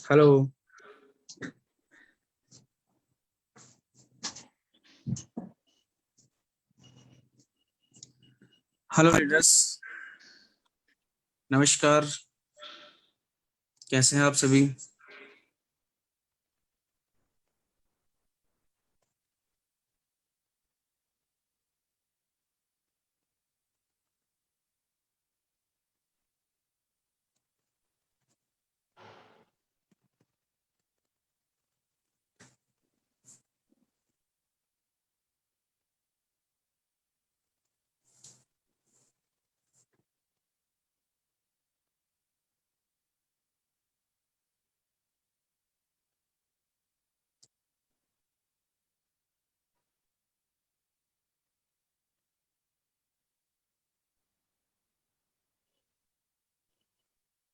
Hello. Hello leaders, नमस्कार। कैसे हैं आप सभी?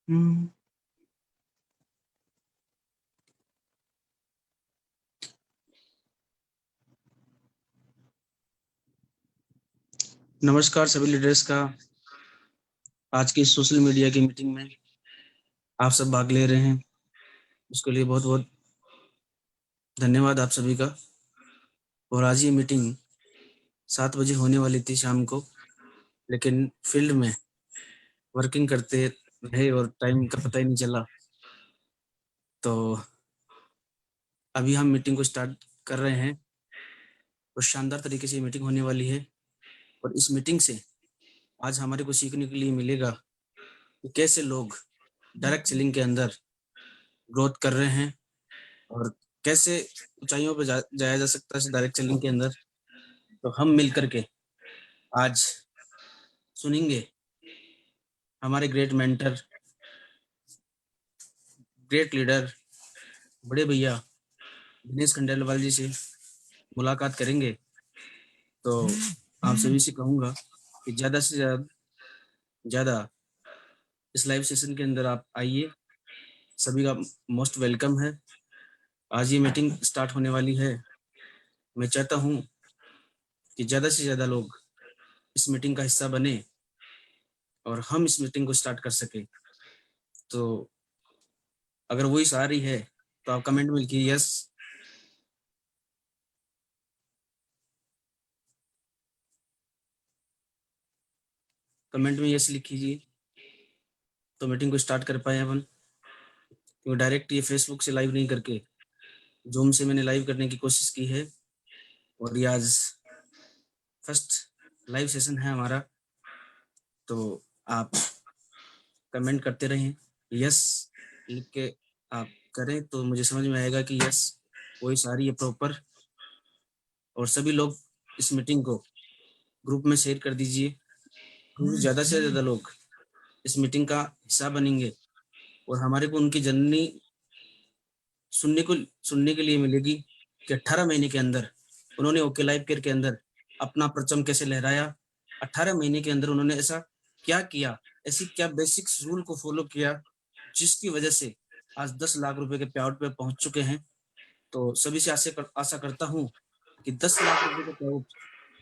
हम्म, नमस्कार सभी लीडर्स का। आज की सोशल मीडिया की मीटिंग में आप सब भाग ले रहे हैं, उसके लिए बहुत बहुत धन्यवाद आप सभी का। और आज ये मीटिंग 7 बजे होने वाली थी शाम को, लेकिन फील्ड में वर्किंग करते रहे और टाइम का पता ही नहीं चला। तो अभी हम मीटिंग को स्टार्ट कर रहे हैं और शानदार तरीके से मीटिंग होने वाली है। और इस मीटिंग से आज हमारे को सीखने के लिए मिलेगा कि कैसे लोग डायरेक्ट सेलिंग के अंदर ग्रोथ कर रहे हैं और कैसे ऊंचाइयों पर जाया जा सकता है डायरेक्ट सेलिंग के अंदर। तो हम मिल करके आज सुनेंगे हमारे ग्रेट मेंटर, ग्रेट लीडर, बड़े भैया दिनेश खंडेलवाल जी से मुलाकात करेंगे। तो आप सभी से कहूँगा कि ज़्यादा से ज़्यादा इस लाइव सेशन के अंदर आप आइए, सभी का मोस्ट वेलकम है। आज ये मीटिंग स्टार्ट होने वाली है। मैं चाहता हूँ कि ज़्यादा से ज़्यादा लोग इस मीटिंग का हिस्सा बने और हम इस मीटिंग को स्टार्ट कर सके। तो अगर वॉइस आ रही है तो आप कमेंट में लिखिए यस। कमेंट में यस लिख कीजिए तो मीटिंग को स्टार्ट कर पाए अपन। क्योंकि डायरेक्ट ये फेसबुक से लाइव नहीं करके जूम से मैंने लाइव करने की कोशिश की है और ये आज फर्स्ट लाइव सेशन है हमारा। तो आप कमेंट करते रहें, यस लिख के आप करें तो मुझे समझ में आएगा कि यस वॉइस आ रही है प्रॉपर। और सभी लोग इस मीटिंग को ग्रुप में शेयर कर दीजिए, क्योंकि ज़्यादा से ज़्यादा लोग इस मीटिंग का हिस्सा बनेंगे और हमारे को उनकी जर्नी सुनने के लिए मिलेगी कि 18 महीने के अंदर उन्होंने ओके लाइफ केयर के अंदर अपना परचम कैसे लहराया। 18 महीने के अंदर उन्होंने ऐसा क्या किया, ऐसी क्या बेसिक्स रूल को फॉलो किया जिसकी वजह से आज 10 लाख रुपए के पे आउट पे पहुंच चुके हैं। तो सभी से आशा करता हूं कि 10 लाख रुपए के पे आउट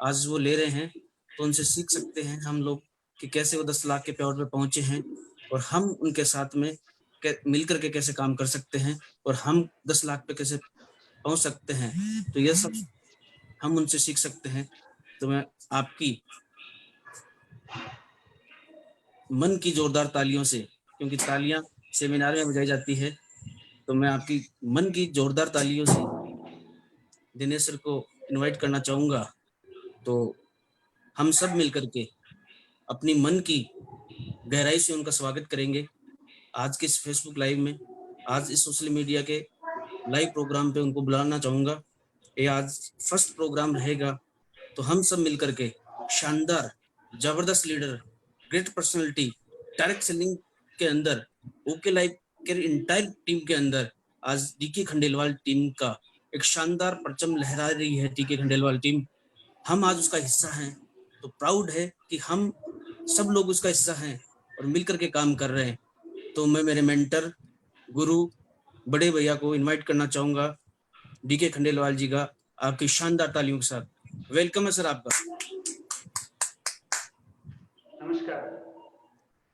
आज वो ले रहे हैं, तो उनसे सीख सकते हैं हम लोग कि कैसे वो 10 लाख के पे आउट पे पहुंचे हैं और हम उनके साथ में मिलकर के कैसे काम कर सकते हैं और हम 10 लाख पे कैसे पहुंच सकते हैं। तो यह सब हम उनसे सीख सकते हैं। तो मैं आपकी मन की जोरदार तालियों से, क्योंकि तालियां सेमिनार में बजाई जाती है, तो मैं आपकी मन की जोरदार तालियों से दिनेश सर को इनवाइट करना चाहूंगा। तो हम सब मिलकर के अपनी मन की गहराई से उनका स्वागत करेंगे आज के इस फेसबुक लाइव में। आज इस सोशल मीडिया के लाइव प्रोग्राम पे उनको बुलाना चाहूंगा। ये आज फर्स्ट प्रोग्राम रहेगा, तो हम सब मिलकर के शानदार जबरदस्त leader, great personality, direct selling के अंदर ओके लाइफ के इंटायर टीम के अंदर आज डीके खंडेलवाल टीम का एक शानदार परचम लहरा रही है। डीके खंडेलवाल टीम, हम आज उसका हिस्सा हैं। तो प्राउड है कि हम सब लोग उसका हिस्सा हैं और मिलकर के काम कर रहे हैं। तो मैं मेरे मेंटर, गुरु, बड़े भैया को इनवाइट करना चाहूंगा, डीके खंडेलवाल जी का, आपकी शानदार तालियों के साथ वेलकम है सर आपका। नमस्कार।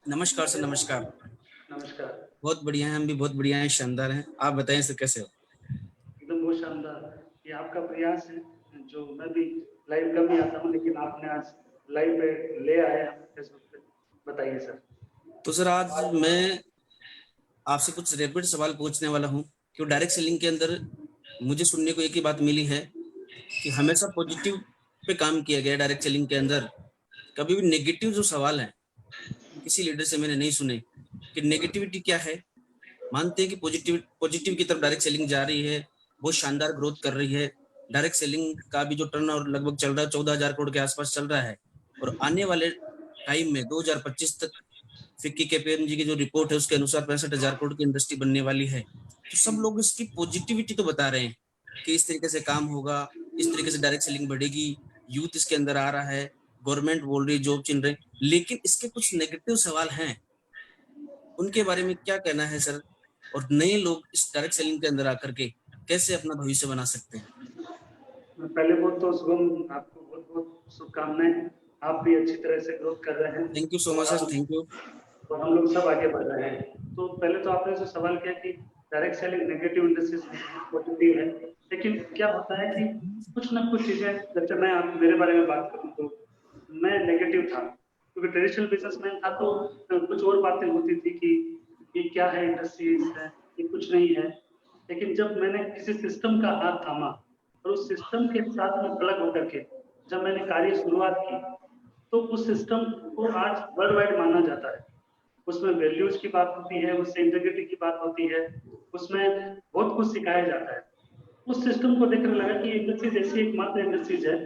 नमस्कार सर, नमस्कार। नमस्कार। बहुत बढ़िया हैं, हम भी बहुत बढ़िया हैं, शानदार हैं। आप बताएं सर, कैसे हो? एकदम बहुत शानदार। ये आपका प्रयास है, जो मैं भी लाइव कम ही आता हूँ, लेकिन आपने आज लाइव पे ले आए हैं फेसबुक पे। बताइए सर। तो सर, आज मैं आपसे कुछ रैपिड सवाल पूछने वाला हूं कि डायरेक्ट सेलिंग के अंदर मुझे सुनने को एक ही बात मिली है कि हमेशा पॉजिटिव पे काम किया गया है डायरेक्ट सेलिंग के अंदर। कभी भी नेगेटिव जो सवाल है किसी लीडर से मैंने नहीं सुने कि नेगेटिविटी क्या है। मानते हैं कि पॉजिटिव पॉजिटिव की तरफ डायरेक्ट सेलिंग जा रही है, बहुत शानदार ग्रोथ कर रही है। डायरेक्ट सेलिंग का भी जो टर्न और लगभग चल रहा है 14,000 करोड़ के आसपास चल रहा है, और आने वाले टाइम में 2025 तक फिक्की केपीएमजी की जो रिपोर्ट है उसके अनुसार 65,000 करोड़ की इंडस्ट्री बनने वाली है। तो सब लोग इसकी पॉजिटिविटी तो बता रहे हैं कि इस तरीके से काम होगा, इस तरीके से डायरेक्ट सेलिंग बढ़ेगी, यूथ इसके अंदर आ रहा है, गवर्नमेंट बोल रही है जॉब चिन रहे हैं। लेकिन इसके कुछ नेगेटिव सवाल हैं, उनके बारे में क्या कहना है सर? और नए लोग इस डायरेक्ट सेलिंग के अंदर आकर के कैसे अपना भविष्य बना सकते हैं? पहले बहुत तो शुभम, आपको बहुत बहुत शुभकामनाएं। आप भी अच्छी तरह से ग्रोथ कर रहे हैं थैंक यू सो मच और सर, थैंक यू। हम लोग सब आगे बढ़ रहे हैं। तो पहले तो आपने जो सवाल किया कि direct selling negative industries positive है, लेकिन क्या होता है कि कुछ ना कुछ चीजें, जैसे मैं आप मेरे बारे में बात करूं तो मैं नेगेटिव था, क्योंकि ट्रेडिशनल बिजनेसमैन था तो कुछ और बातें होती थी कि ये क्या है इंडस्ट्रीज है, ये कुछ नहीं है। लेकिन जब मैंने किसी सिस्टम का हाथ थामा और उस सिस्टम के साथ में प्लग होकर के जब मैंने कार्य शुरुआत की, तो उस सिस्टम को आज वर्ल्ड वाइड माना जाता है। उसमें वैल्यूज की बात होती है, उससे इंटीग्रिटी की बात होती है, उसमें बहुत कुछ सिखाया जाता है। उस सिस्टम को देखकर लगा कि इंडस्ट्रीज ऐसी एकमात्र इंडस्ट्रीज है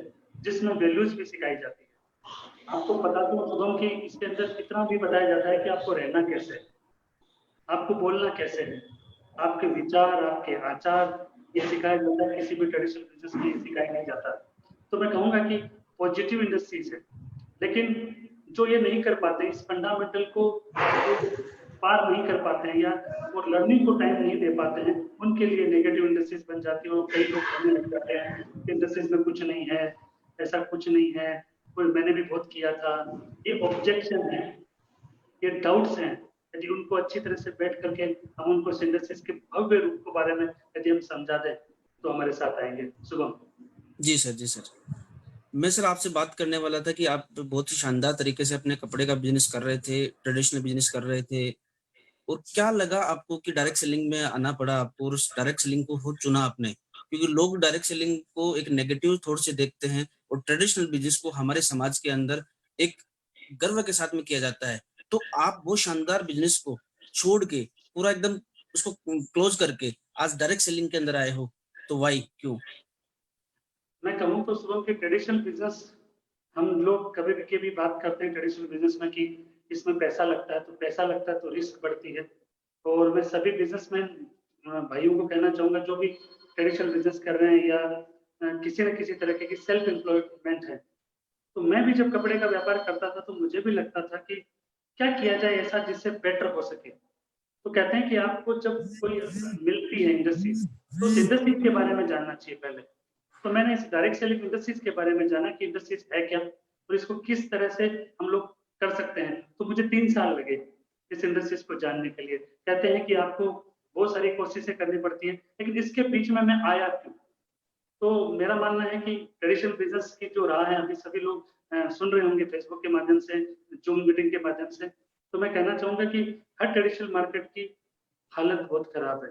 जिसमें वैल्यूज भी सिखाई जाती है। आपको बता दूं शुभम कि इसके अंदर इतना भी बताया जाता है कि आपको रहना कैसे है, आपको बोलना कैसे है, आपके विचार, आपके आचार, ये सिखाया जाता है। किसी भी ट्रेडिशनल बिजनेस में ये सिखाया नहीं जाता। तो मैं कहूंगा कि पॉजिटिव इंडस्ट्रीज है, लेकिन जो ये नहीं कर पाते, इस फंडामेंटल को पार नहीं कर पाते हैं या वो लर्निंग को टाइम नहीं दे पाते हैं, उनके लिए नेगेटिव इंडस्ट्रीज बन जाती है। और कई लोग कहने लग जाते हैं कि इंडस्ट्रीज में कुछ नहीं है, ऐसा कुछ नहीं है, कोई मैंने भी बहुत किया था। ये ऑब्जेक्शन है, ये डाउट्स हैं। यदि उनको अच्छी तरह से बैठ करके हम उनको सिंथेसिस के भव्य रूप के बारे में यदि हम समझा दें तो हमारे साथ आएंगे। शुभम। जी सर, जी सर। मैं सर आपसे बात करने वाला था कि आप तो बहुत ही शानदार तरीके से अपने कपड़े का बिजनेस कर रहे थे, ट्रेडिशनल बिजनेस कर रहे थे, और क्या लगा आपको कि डायरेक्ट सेलिंग में आना पड़ा आपको और उस डायरेक्ट सेलिंग को खुद चुना आपने? क्योंकि लोग डायरेक्ट सेलिंग को एक नेगेटिव थॉट से देखते हैं और ट्रेडिशनल बिजनेस को हमारे समाज के अंदर एक गर्व के साथ में किया जाता है। तो आप वो शानदार बिजनेस को छोड़ के पूरा एकदम उसको क्लोज करके आज डायरेक्ट सेलिंग के अंदर आए हो, तो वाई, क्यों? मैं कहूँ तो शुभम की ट्रेडिशनल बिजनेस, हम लोग कभी भी भी बात करते हैं ट्रेडिशनल बिजनेस में कि इसमें पैसा लगता है, तो पैसा लगता है तो रिस्क बढ़ती है। और मैं सभी बिजनेसमैन भाइयों को कहना चाहूंगा जो भी ट्रेडिशनल बिजनेस कर रहे हैं या किसी न किसी तरह की सेल्फ एम्प्लॉयमेंट है। तो मैं भी जब कपड़े का व्यापार करता था तो मुझे भी लगता था कि क्या किया जाए ऐसा जिससे बेटर हो सके। तो कहते हैं कि आपको जब कोई मिलती है इंडस्ट्री, तो उस इंडस्ट्री के बारे में जानना चाहिए पहले। तो मैंने इस डायरेक्ट सेलिंग इंडस्ट्रीज के बारे में जाना कि इंडस्ट्रीज है क्या और इसको किस तरह से हम लोग कर सकते हैं। तो मुझे 3 साल लगे इस इंडस्ट्रीज को जानने के लिए। कहते हैं कि आपको बहुत सारी कोशिशें करनी पड़ती है, लेकिन इसके बीच में मैं आया क्यों? तो मेरा मानना है कि ट्रेडिशनल बिजनेस की जो राह है, अभी सभी लोग सुन रहे होंगे फेसबुक के माध्यम से, जूम मीटिंग के माध्यम से। तो मैं कहना चाहूंगा कि हर ट्रेडिशनल मार्केट की हालत बहुत खराब है,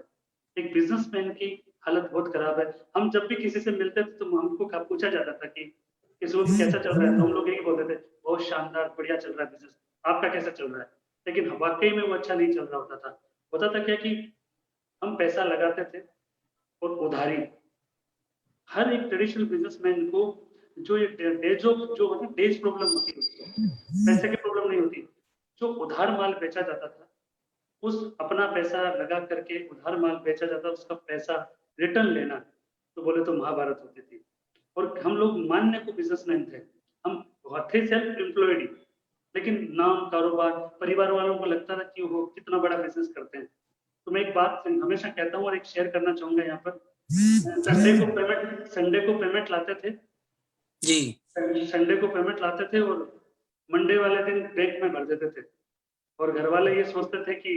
एक बिजनेसमैन की हालत बहुत खराब है। हम जब भी किसी से मिलते थे तो हमको पूछा जाता था कि इस वक्त कैसा चल रहा है, तो हम लोग यही बोलते थे बहुत शानदार बढ़िया चल रहा है बिजनेस, आपका कैसा चल रहा है। लेकिन वाकई में वो अच्छा नहीं चल रहा होता था। होता था क्या कि हम पैसा लगाते थे और उधारी, हर एक ट्रेडिशनल बिजनेसमैन को जो ये डेज ऑफ जो होती डेज प्रॉब्लम होती है, उसको पैसे की प्रॉब्लम नहीं होती। जो उधार माल बेचा जाता था, उस अपना पैसा लगा करके उधार माल बेचा जाता, उसका पैसा रिटर्न लेना, तो बोले तो महाभारत होती थी। और हम लोग मानने को बिजनेसमैन थे, हम थे सेल्फ एम्प्लॉयड, लेकिन नाम, कारोबार, परिवार वालों को लगता था कि वो कितना बड़ा बिजनेस करते हैं। तो मैं एक बात हमेशा कहता हूँ और एक शेयर करना चाहूंगा यहाँ पर। संडे को पेमेंट लाते थे, जी। संडे को पेमेंट लाते थे और मंडे वाले दिन बैंक में भर देते थे। और घर वाले ये सोचते थे कि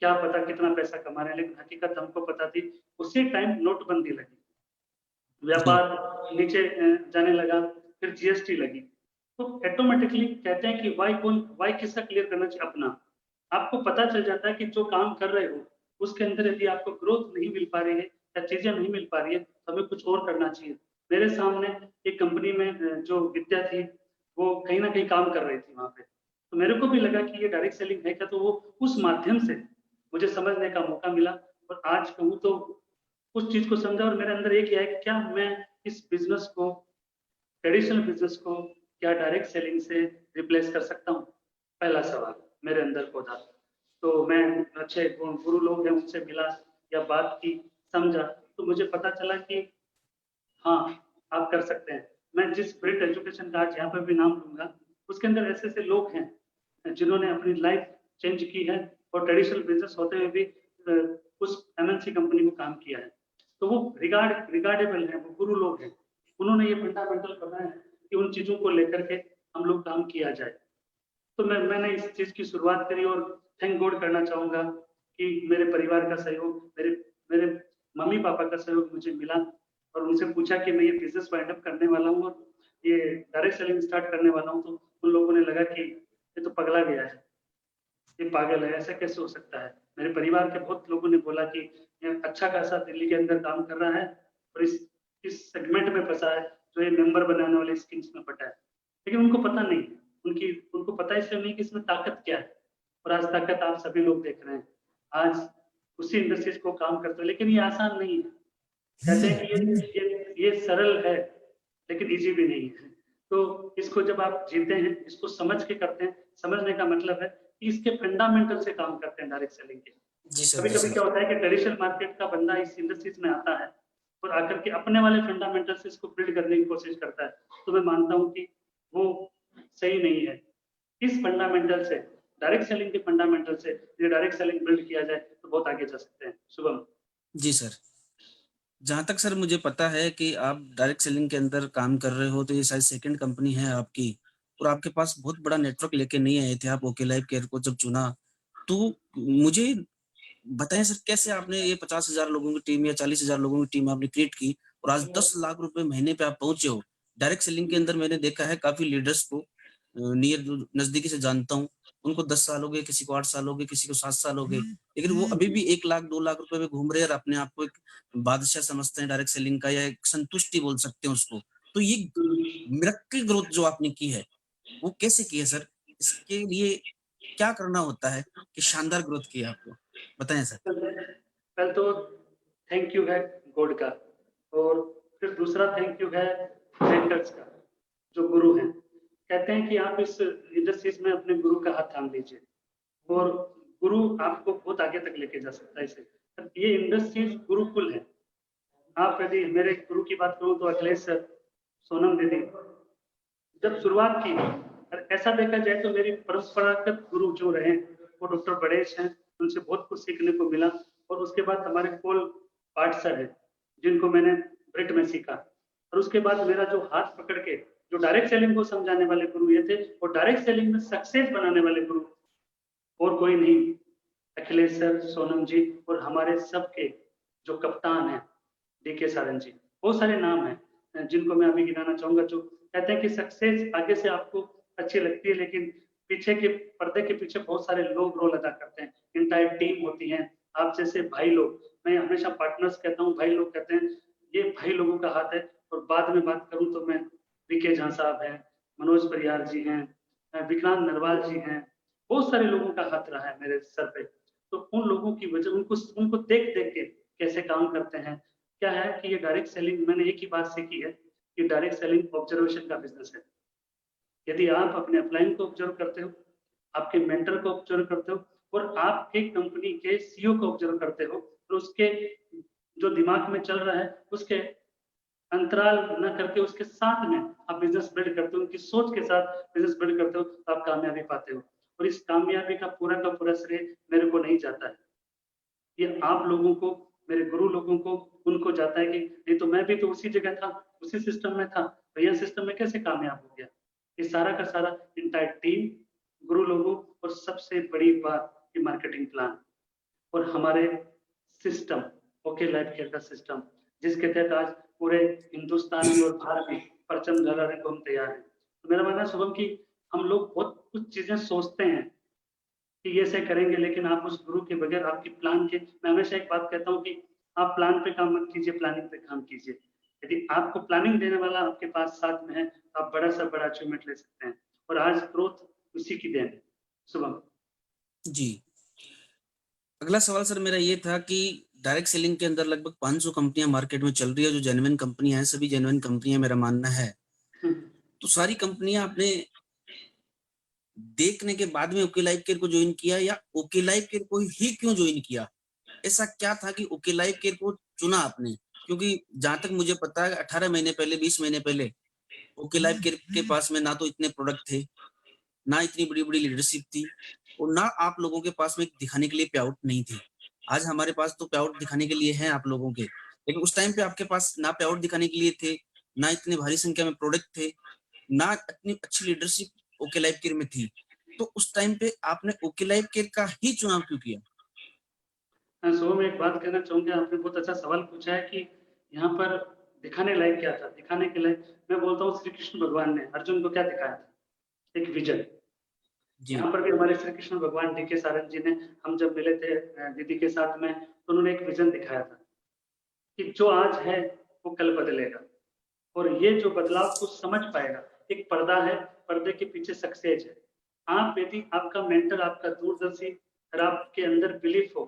क्या पता कितना पैसा कमा रहे हैं, लेकिन हकीकत हमको पता थी। उसी टाइम नोटबंदी लगी, जी, व्यापार नीचे जाने लगा, फिर जीएसटी लगी। तो ऑटोमेटिकली कहते हैं कि वाई किसका क्लियर करना चाहिए? अपना। आपको पता चल जाता है कि जो काम कर रहे हो, उसके अंदर यदि आपको ग्रोथ नहीं मिल पा रही है या चीज़ें नहीं मिल पा रही है, तो हमें कुछ और करना चाहिए। मेरे सामने एक कंपनी में जो विद्या थी, वो कहीं न कहीं काम कर रही थी वहाँ पे। तो मेरे को भी लगा कि ये डायरेक्ट सेलिंग है क्या? तो वो उस माध्यम से मुझे समझने का मौका मिला और आज कहूँ तो उस चीज़ को समझा और मेरे अंदर ये किया है कि क्या मैं इस बिज़नेस को, ट्रेडिशनल बिज़नेस को क्या डायरेक्ट सेलिंग से रिप्लेस कर सकता हूँ? पहला सवाल मेरे अंदर को था। तो मैं अच्छे गुरु लोग हैं उनसे मिला या बात की, समझा, तो मुझे पता चला कि हाँ, आप कर सकते हैं। मैं जिस ब्रिट एजुकेशन का आज यहाँ पे भी नाम लूँगा, उसके अंदर ऐसे-ऐसे लोग हैं, जिन्होंने अपनी लाइफ़ चेंज की है और ट्रेडिशनल बिज़नेस होते हुए भी उस एमएनसी कंपनी में काम किया है। तो वो रिगार्डेबल हैं, वो गुरु लोग हैं। उन्होंने ये फंडामेंटल बनाया है कि उन चीज़ों को लेकर के हम लोग काम किया जाए। तो मैंने इस चीज़ की शुरुआत करी और थैंक गॉड करना चाहूँगा कि मेरे परिवार का सहयोग, मेरे मेरे मम्मी-पापा का सहयोग मुझे मिला और उनसे पूछा कि मैं ये बिज़नेस वाइंड अप करने वाला हूँ और ये डायरेक्ट सेलिंग स्टार्ट करने वाला हूँ, तो उन लोगों ने लगा कि ये तो पगला गया है, ये पागल है, ऐसा कैसे हो सकता है? मेरे परिवार के बहुत लोगों ने बोला कि ये अच्छा खासा दिल्ली के अंदर काम कर रहा है और इस सेगमेंट में फँसा है, जो ये मेंबर बनाने वाले स्कीम्स में फँसा है। लेकिन उनको पता नहीं, उनको पता इसलिए नहीं कि इसमें ताकत क्या है और आज ताकत आप सभी लोग देख रहे हैं। आज उसी इंडस्ट्रीज़ को काम करते हैं, लेकिन ये आसान नहीं है। कहते हैं कि ये सरल है, लेकिन ईज़ी भी नहीं है। तो इसको जब आप जीते हैं, इसको समझ के करते हैं, समझने का मतलब है कि इसके फंडामेंटल से काम करते हैं डायरेक्ट सेलिंग के। जी सर, जी कभी-कभी सर। क्या होता है कि ट्रेडिशनल मार्केट का बंदा इस इंडस्ट्रीज़ में आता है और आकर के अपने वाले फंडामेंटल से इसको बिल्ड करने की कोशिश करता है। तो मैं मानता हूँ कि वो सही नहीं है। इस फंडामेंटल से, डायरेक्ट सेलिंग के फंडामेंटल से ये डायरेक्ट सेलिंग बिल्ड किया जाए, तो बहुत आगे जा सकते हैं। शुभम। जी सर। जहाँ तक सर मुझे पता है कि आप डायरेक्ट सेलिंग के अंदर काम कर रहे हो, तो ये शायद सेकंड कंपनी है आपकी और आपके पास बहुत बड़ा नेटवर्क लेके नहीं आए थे आप ओके लाइफ केयर को जब चुना। तो मुझे बताएँ सर कैसे आपने ये 50,000 लोगों की टीम या 40,000 लोगों की टीम आपने क्रिएट की और आज 10 लाख रुपए महीने पे आप पहुँचे हो। डायरेक्ट सेलिंग के अंदर मैंने देखा है काफ़ी लीडर्स को नियर नज़दीकी से जानता हूँ। उनको 10 साल हो गए, किसी को 8 साल हो गए, किसी को 7 साल हो गए। लेकिन वो अभी भी 1 लाख 2 लाख रुपए में घूम रहे हैं और अपने आप को एक बादशाह समझते हैं डायरेक्ट सेलिंग का या एक संतुष्टि बोल सकते हैं उसको। तो ये मिरेकल ग्रोथ जो आपने की है, वो कैसे की है सर? इसके लिए क्या करना होता है कि शानदार ग्रोथ की है आपको? बताएँ सर। पहले तो थैंक यू है गॉड का और फिर दूसरा थैंक यू है मेंटर्स का, जो गुरु हैं। कहते हैं कि आप इस इंडस्ट्रीज़ में अपने गुरु का हाथ थाम लीजिए और गुरु आपको बहुत आगे तक लेके जा सकता है इसे। ये इंडस्ट्रीज़ गुरुकुल है। आप यदि मेरे गुरु की बात करूँ तो अखिलेश सर, सोनम दीदी, जब शुरुआत की और ऐसा देखा जाए तो मेरी परंपरागत गुरु जो रहे वो डॉक्टर गणेश हैं, उनसे बहुत कुछ सीखने को मिला और उसके बाद हमारे पोल पाट सर हैं, जिनको मैंने ब्रिट में सीखा और उसके बाद मेरा जो हाथ पकड़ के जो डायरेक्ट सेलिंग को समझाने वाले गुरु ये थे और डायरेक्ट सेलिंग में सक्सेस बनाने वाले गुरु और कोई नहीं, अखिलेश सर, सोनम जी और हमारे सबके जो कप्तान हैं, डीके सारन जी। बहुत सारे नाम हैं जिनको मैं अभी गिनाना चाहूँगा जो कहते हैं कि सक्सेस आगे से आपको अच्छी लगती है लेकिन पीछे के पर्दे के पीछे बहुत सारे लोग रोल अदा करते हैं। एंटायर टीम होती है, आप जैसे भाई लोग, मैं हमेशा पार्टनर्स कहता हूँ, भाई लोग कहते हैं, ये भाई लोगों का हाथ है और बाद में बात करूँ तो मैं वीके झा साहब हैं, मनोज परियार जी हैं, विक्रांत नरवाल जी हैं, बहुत सारे लोगों का हाथ रहा है मेरे सर पे। तो उन लोगों की वजह उनको उनको देख-देख के कैसे काम करते हैं। क्या है कि ये डायरेक्ट सेलिंग मैंने एक ही बात सीखी है कि डायरेक्ट सेलिंग ऑब्जर्वेशन का बिज़नेस है। यदि आप अपने अपलाइन को ऑब्जर्व करते हो, आपके मेंटर को ऑब्जर्व करते हो और आपके कंपनी के सीईओ को ऑब्जर्व करते हो और उसके जो दिमाग में चल रहा है, उसके अंतराल ना करके उसके साथ में आप बिज़नेस बिल्ड करते हो, उनकी सोच के साथ बिज़नेस बिल्ड करते हो, तो आप कामयाबी पाते हो। और इस कामयाबी का पूरा श्रेय मेरे को नहीं जाता है। ये आप लोगों को, मेरे गुरु लोगों को, उनको जाता है कि नहीं तो मैं भी तो उसी जगह था, उसी सिस्टम में था, भैया सिस्टम में कैसे कामयाब हो गया? ये सारा का सारा एंटायर टीम, गुरु लोगों और सबसे बड़ी बात ये मार्केटिंग प्लान। और हमारे सिस्टम ओके लाइफ केयर का सिस्टम, जिसके तहत आज पूरे हिंदुस्तान में और भारत में परचम लहराने को हम तैयार हैं। तो मेरा मानना है शुभम कि हम लोग बहुत कुछ चीजें सोचते हैं कि ये ऐसे करेंगे, लेकिन आप उस गुरु के बगैर आपकी प्लान के, मैं हमेशा एक बात कहता हूँ कि आप प्लान पे काम मत कीजिए, प्लानिंग पे काम कीजिए। यदि आपको प्लानिंग देने वाला आपके पास साथ में है, तो आप बड़ा से बड़ा अचीवमेंट ले सकते हैं। और आज ग्रोथ उसी की देन है। शुभम। जी। अगला सवाल सर मेरा ये था कि डायरेक्ट सेलिंग के अंदर लगभग 500 कंपनियां मार्केट में चल रही है, जो जेन्युइन कंपनियां हैं, सभी जेन्युइन कंपनियां मेरा मानना है। तो सारी कंपनियां आपने देखने के बाद में ओके लाइफ केयर को ज्वाइन किया, या ओके लाइफ केयर को ही क्यों ज्वाइन किया? ऐसा क्या था कि ओके लाइफ केयर को चुना आपने? क्योंकि जहां तक मुझे पता है 18 महीने पहले, 20 महीने पहले ओके लाइफ केयर के पास में ना तो इतने प्रोडक्ट थे, ना इतनी बड़ी बड़ी लीडरशिप थी, और ना आप लोगों के पास में दिखाने के लिए पे आउट नहीं थे। आज हमारे पास तो पे आउट दिखाने के लिए हैं आप लोगों के, लेकिन उस टाइम पे आपके पास ना पे आउट दिखाने के लिए थे, ना इतने भारी संख्या में प्रोडक्ट थे, ना इतनी अच्छी लीडरशिप ओके लाइफ केयर में थी। तो उस टाइम पे आपने ओके लाइफ केयर का ही चुनाव क्यों किया? हाँ, सो मैं एक बात कहना चाहूँगा, आपने बहुत अच्छा सवाल पूछा है कि यहाँ पर दिखाने लायक क्या था? दिखाने के लायक मैं बोलता हूँ श्री कृष्ण भगवान ने अर्जुन को क्या दिखाया था? एक विजन। जी। यहाँ पर भी हमारे श्री कृष्ण भगवान डी के सारंग जी ने, हम जब मिले थे दीदी के साथ में, तो उन्होंने एक विजन दिखाया था कि जो आज है वो कल बदलेगा, और ये जो बदलाव को समझ पाएगा, एक पर्दा है, पर्दे के पीछे सक्सेस है। आप यदि आपका मेंटर, आपका दूरदर्शी, अगर आपके अंदर बिलीफ हो,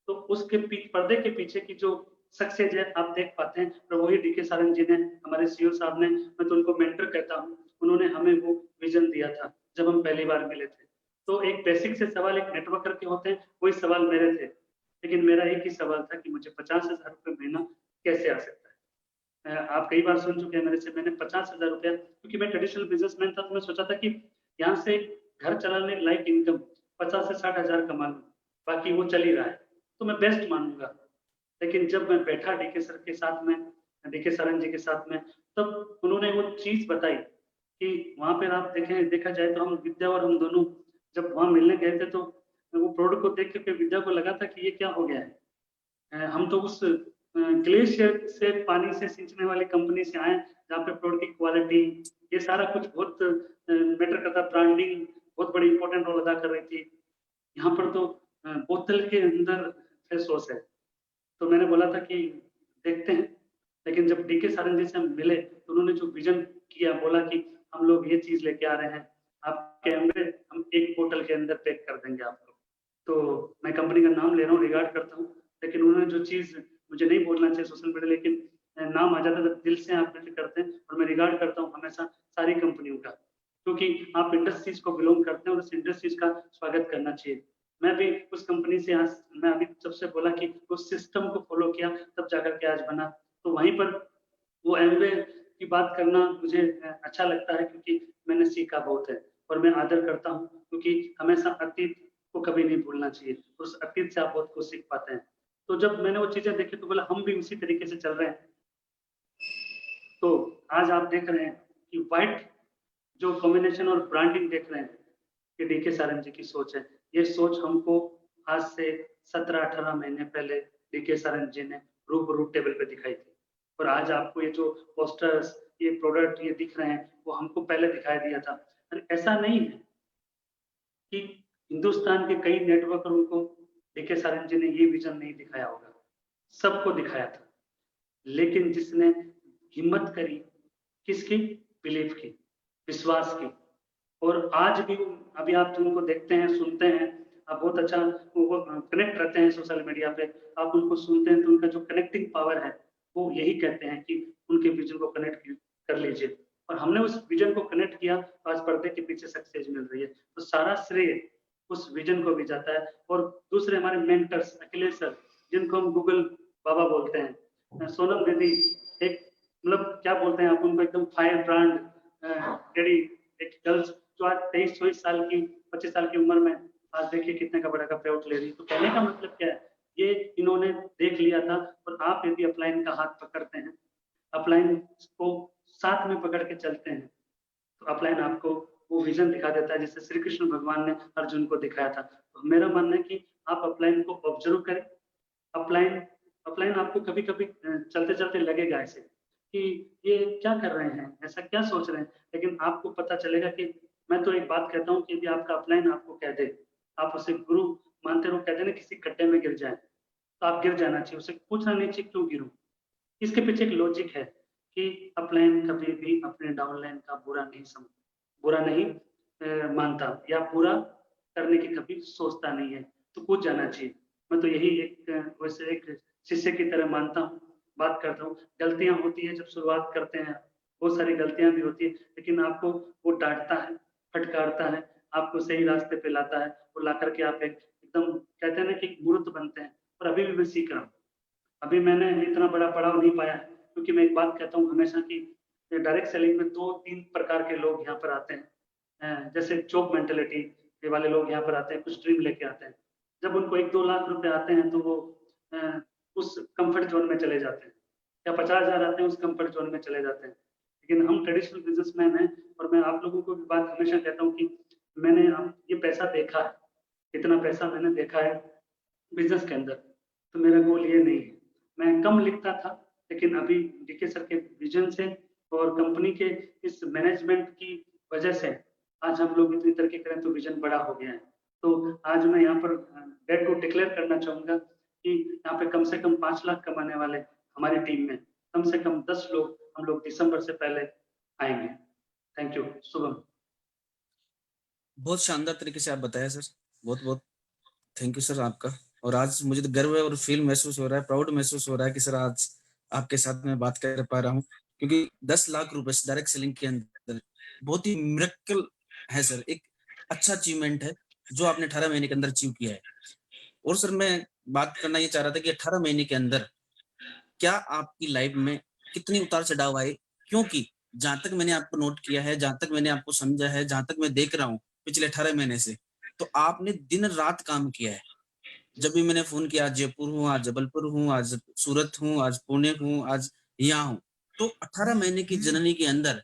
तो उसके पर्दे के पीछे की जो सक्सेस है आप देख पाते हैं। और वही डी के सारंग जी ने, हमारे सीईओ साहब ने, मैं तो उनको मेंटर कहता हूँ, उन्होंने हमें वो विजन दिया था जब हम पहली बार मिले थे। तो एक बेसिक से सवाल एक नेटवर्कर के होते हैं, वही सवाल मेरे थे, लेकिन मेरा एक ही सवाल था कि मुझे 50,000 रुपये महीना कैसे आ सकता है। आप कई बार सुन चुके हैं मेरे से, मैंने 50,000 रुपया, क्योंकि मैं ट्रेडिशनल बिजनेसमैन था, तो मैं सोचा था कि यहाँ से घर चलाने लायक इनकम 50 से 60,000 कमा लूँ, बाकी वो चल ही रहा है, तो मैं बेस्ट मानूंगा। लेकिन जब मैं बैठा डीके सर के साथ में, डीके सरन जी के साथ में, तब उन्होंने वो चीज बताई कि वहां पर आप देखें, देखा जाए तो हम विद्या और हम दोनों जब वहां मिलने गए थे, तो वो प्रोडक्ट को देख के विद्या को लगा था कि ये क्या हो गया है। हम तो उस ग्लेशियर से पानी से सींचने वाली कंपनी से आए, जहाँ पे प्रोडक्ट की क्वालिटी, ये सारा कुछ बहुत मैटर करता, ब्रांडिंग बहुत बड़ी इंपॉर्टेंट रोल अदा कर रही थी। यहाँ पर तो बोतल के अंदर फेस वॉश है। तो मैंने बोला था कि देखते हैं, लेकिन जब डी के सारंग जी से हम मिले, तो उन्होंने जो विजन किया, बोला कि हम लोग ये चीज लेके आ रहे हैं, आपके अंदर हम एक बोतल के अंदर पैक कर देंगे आपको। तो मैं कंपनी का नाम ले रहा हूँ, रिगार्ड करता हूँ, लेकिन उन्होंने जो चीज, मुझे नहीं बोलना चाहिए सोशल मीडिया, लेकिन नाम आ जाता है तो दिल से आप बिल्ड करते हैं, और मैं रिगार्ड करता हूँ हमेशा सारी कंपनियों का, क्योंकि आप इंडस्ट्रीज को बिलोंग करते हैं और उस इंडस्ट्रीज का स्वागत करना चाहिए। मैं भी उस कंपनी से आज, मैं अभी सबसे बोला कि उस सिस्टम को फॉलो किया, तब जाकर के आज बना। तो वहीं पर वो एमवे की बात करना मुझे अच्छा लगता है, क्योंकि मैंने सीखा बहुत है, और मैं आदर करता हूँ, क्योंकि हमेशा अतीत को कभी नहीं भूलना चाहिए, उस अतीत से आप बहुत कुछ सीख पाते हैं। तो जब मैंने वो चीजें देखी, तो बोला हम भी उसी तरीके से चल रहे हैं। तो आज आप देख रहे हैं कि व्हाइट जो कॉम्बिनेशन और ब्रांडिंग देख रहे हैं, ये डी के सारंग जी की सोच है। ये सोच हमको आज से 17-18 महीने पहले डी के सारंग जी ने रूबरू टेबल पे दिखाई थी, और आज आपको ये जो पोस्टर्स, ये प्रोडक्ट ये दिख रहे हैं, वो हमको पहले दिखाई दिया था। और ऐसा नहीं है कि हिंदुस्तान के कई नेटवर्करों को डी के सारंग जी ने ये विजन नहीं दिखाया होगा, सबको दिखाया था, लेकिन जिसने हिम्मत करी, किसकी? बिलीफ की, विश्वास की। और आज भी अभी आप उनको देखते हैं, सुनते हैं, आप बहुत अच्छा वो कनेक्ट रहते हैं सोशल मीडिया पे, आप उनको सुनते हैं, तो उनका जो कनेक्टिंग पावर है, वो यही कहते हैं कि उनके विजन को कनेक्ट कर लीजिए। और हमने उस विजन को कनेक्ट किया, तो आज पर्दे के पीछे सक्सेस मिल रही है। तो सारा श्रेय उस विजन को भी जाता है। और दूसरे हमारे मेंटर्स अखिलेश सर, जिनको हम गूगल बाबा बोलते हैं, सोनम दीदी, एक मतलब क्या बोलते हैं आप उनको, एकदम फायर ब्रांड लेडी, एक गर्ल्स जो आज 23-24 साल की, 25 साल की उम्र में आज देखिए कितने का बड़ा का पे आउट ले रही है। तो कहने का मतलब क्या है, ये इन्होंने देख लिया था। और आप यदि अपलाइन का हाथ पकड़ते हैं, अपलाइन को साथ में पकड़ के चलते हैं, तो अपलाइन आपको वो विजन दिखा देता है, जिससे श्री कृष्ण भगवान ने अर्जुन को दिखाया था। तो मेरा मानना है कि आप अपलाइन को ऑब्जर्व करें। अपलाइन अपलाइन आपको कभी-कभी चलते-चलते लगेगा ऐसे कि ये क्या कर रहे हैं? ऐसा क्या सोच रहे हैं? लेकिन आपको पता चलेगा कि मैं तो एक बात कहता हूँ कि यदि आपका अपलाइन आपको कह दे, आप उसे गुरु मानते रहो, कहते हैं ना किसी गड्ढे में गिर जाएँ, तो आप गिर जाना चाहिए, उसे पूछना नहीं चाहिए क्यों गिरूँ? इसके पीछे एक लॉजिक है कि अपलाइन कभी भी अपने डाउनलाइन का बुरा नहीं मानता या बुरा करने की कभी सोचता नहीं है, तो कूद जाना चाहिए। मैं तो यही एक वैसे एक शिष्य की तरह मानता हूँ, बात करता हूँ। गलतियाँ होती हैं जब शुरुआत करते हैं, बहुत सारी गलतियाँ भी होती हैं, लेकिन आपको वो डाँटता है, फटकारता है, आपको सही रास्ते पे लाता है, वो ला कर के आप एक एकदम कहते हैं ना कि एक मूर्त बनते हैं और अभी भी मैं सीख रहा हूँ। अभी मैंने इतना बड़ा पड़ाव नहीं पाया है, क्योंकि मैं एक बात कहता हूँ हमेशा कि डायरेक्ट सेलिंग में 2-3 प्रकार के लोग यहाँ पर आते हैं। जैसे जॉब मेंटालिटी ये वाले लोग यहाँ पर आते हैं, कुछ ड्रीम लेके आते हैं। जब उनको 1-2 लाख रुपए आते हैं तो वो अ, उस कम्फर्ट ज़ोन में चले जाते हैं या 50,000 आते हैं उस कम्फर्ट ज़ोन में चले जाते हैं। लेकिन हम ट्रेडिशनल बिज़नेसमैन हैं और मैं आप लोगों को भी बात हमेशा कहता हूँ कि मैंने अब ये पैसा देखा है, इतना पैसा मैंने देखा है बिज़नेस के अंदर, तो मेरा गोल ये नहीं है। मैं कम लिखता था, लेकिन अभी डीके सर के विज़न से और कंपनी के इस मैनेजमेंट की वजह से आज हम लोग इतनी तरक्की करें तो विज़न बड़ा हो गया है। तो आज मैं यहाँ पर डेट को डिक्लेयर करना चाहूँगा कि यहाँ पे कम से कम 5 लाख कमाने वाले हमारी टीम में कम से कम 10 लोग हम लोग दिसंबर से पहले आएँगे। Thank you. शुभम। बहुत शानदार तरीके से आप बताया सर। बहुत-बहुत थैंक यू सर आपका। और आज मुझे तो गर्व है और फ़ील महसूस हो रहा है, प्राउड महसूस हो रहा है कि सर आज आपके साथ मैं बात कर पा रहा हूँ। क्योंकि 10 लाख रुपए डायरेक्ट सेलिंग के अंदर बहुत ही मिरेकल है सर, एक अच्छा अचीवमेंट है, जो आपने 18 महीने के अंदर अचीव किया है। और सर मैं बात करना ये चाह रहा था कि 18 महीने के अंदर क्या आपकी लाइफ में कितनी उतार-चढ़ाव आए? क्योंकि जहाँ तक मैंने आपको नोट किया है, जहाँ तक मैंने आपको समझा है, जहाँ तक मैं देख रहा हूँ पिछले 18 महीने से, तो आपने दिन-रात काम किया है। जी। जब भी मैंने फ़ोन किया, आज जयपुर हूँ, आज जबलपुर हूँ, आज सूरत हूँ, आज पुणे हूँ, आज यहाँ हूँ। तो 18 महीने की जर्नी के अंदर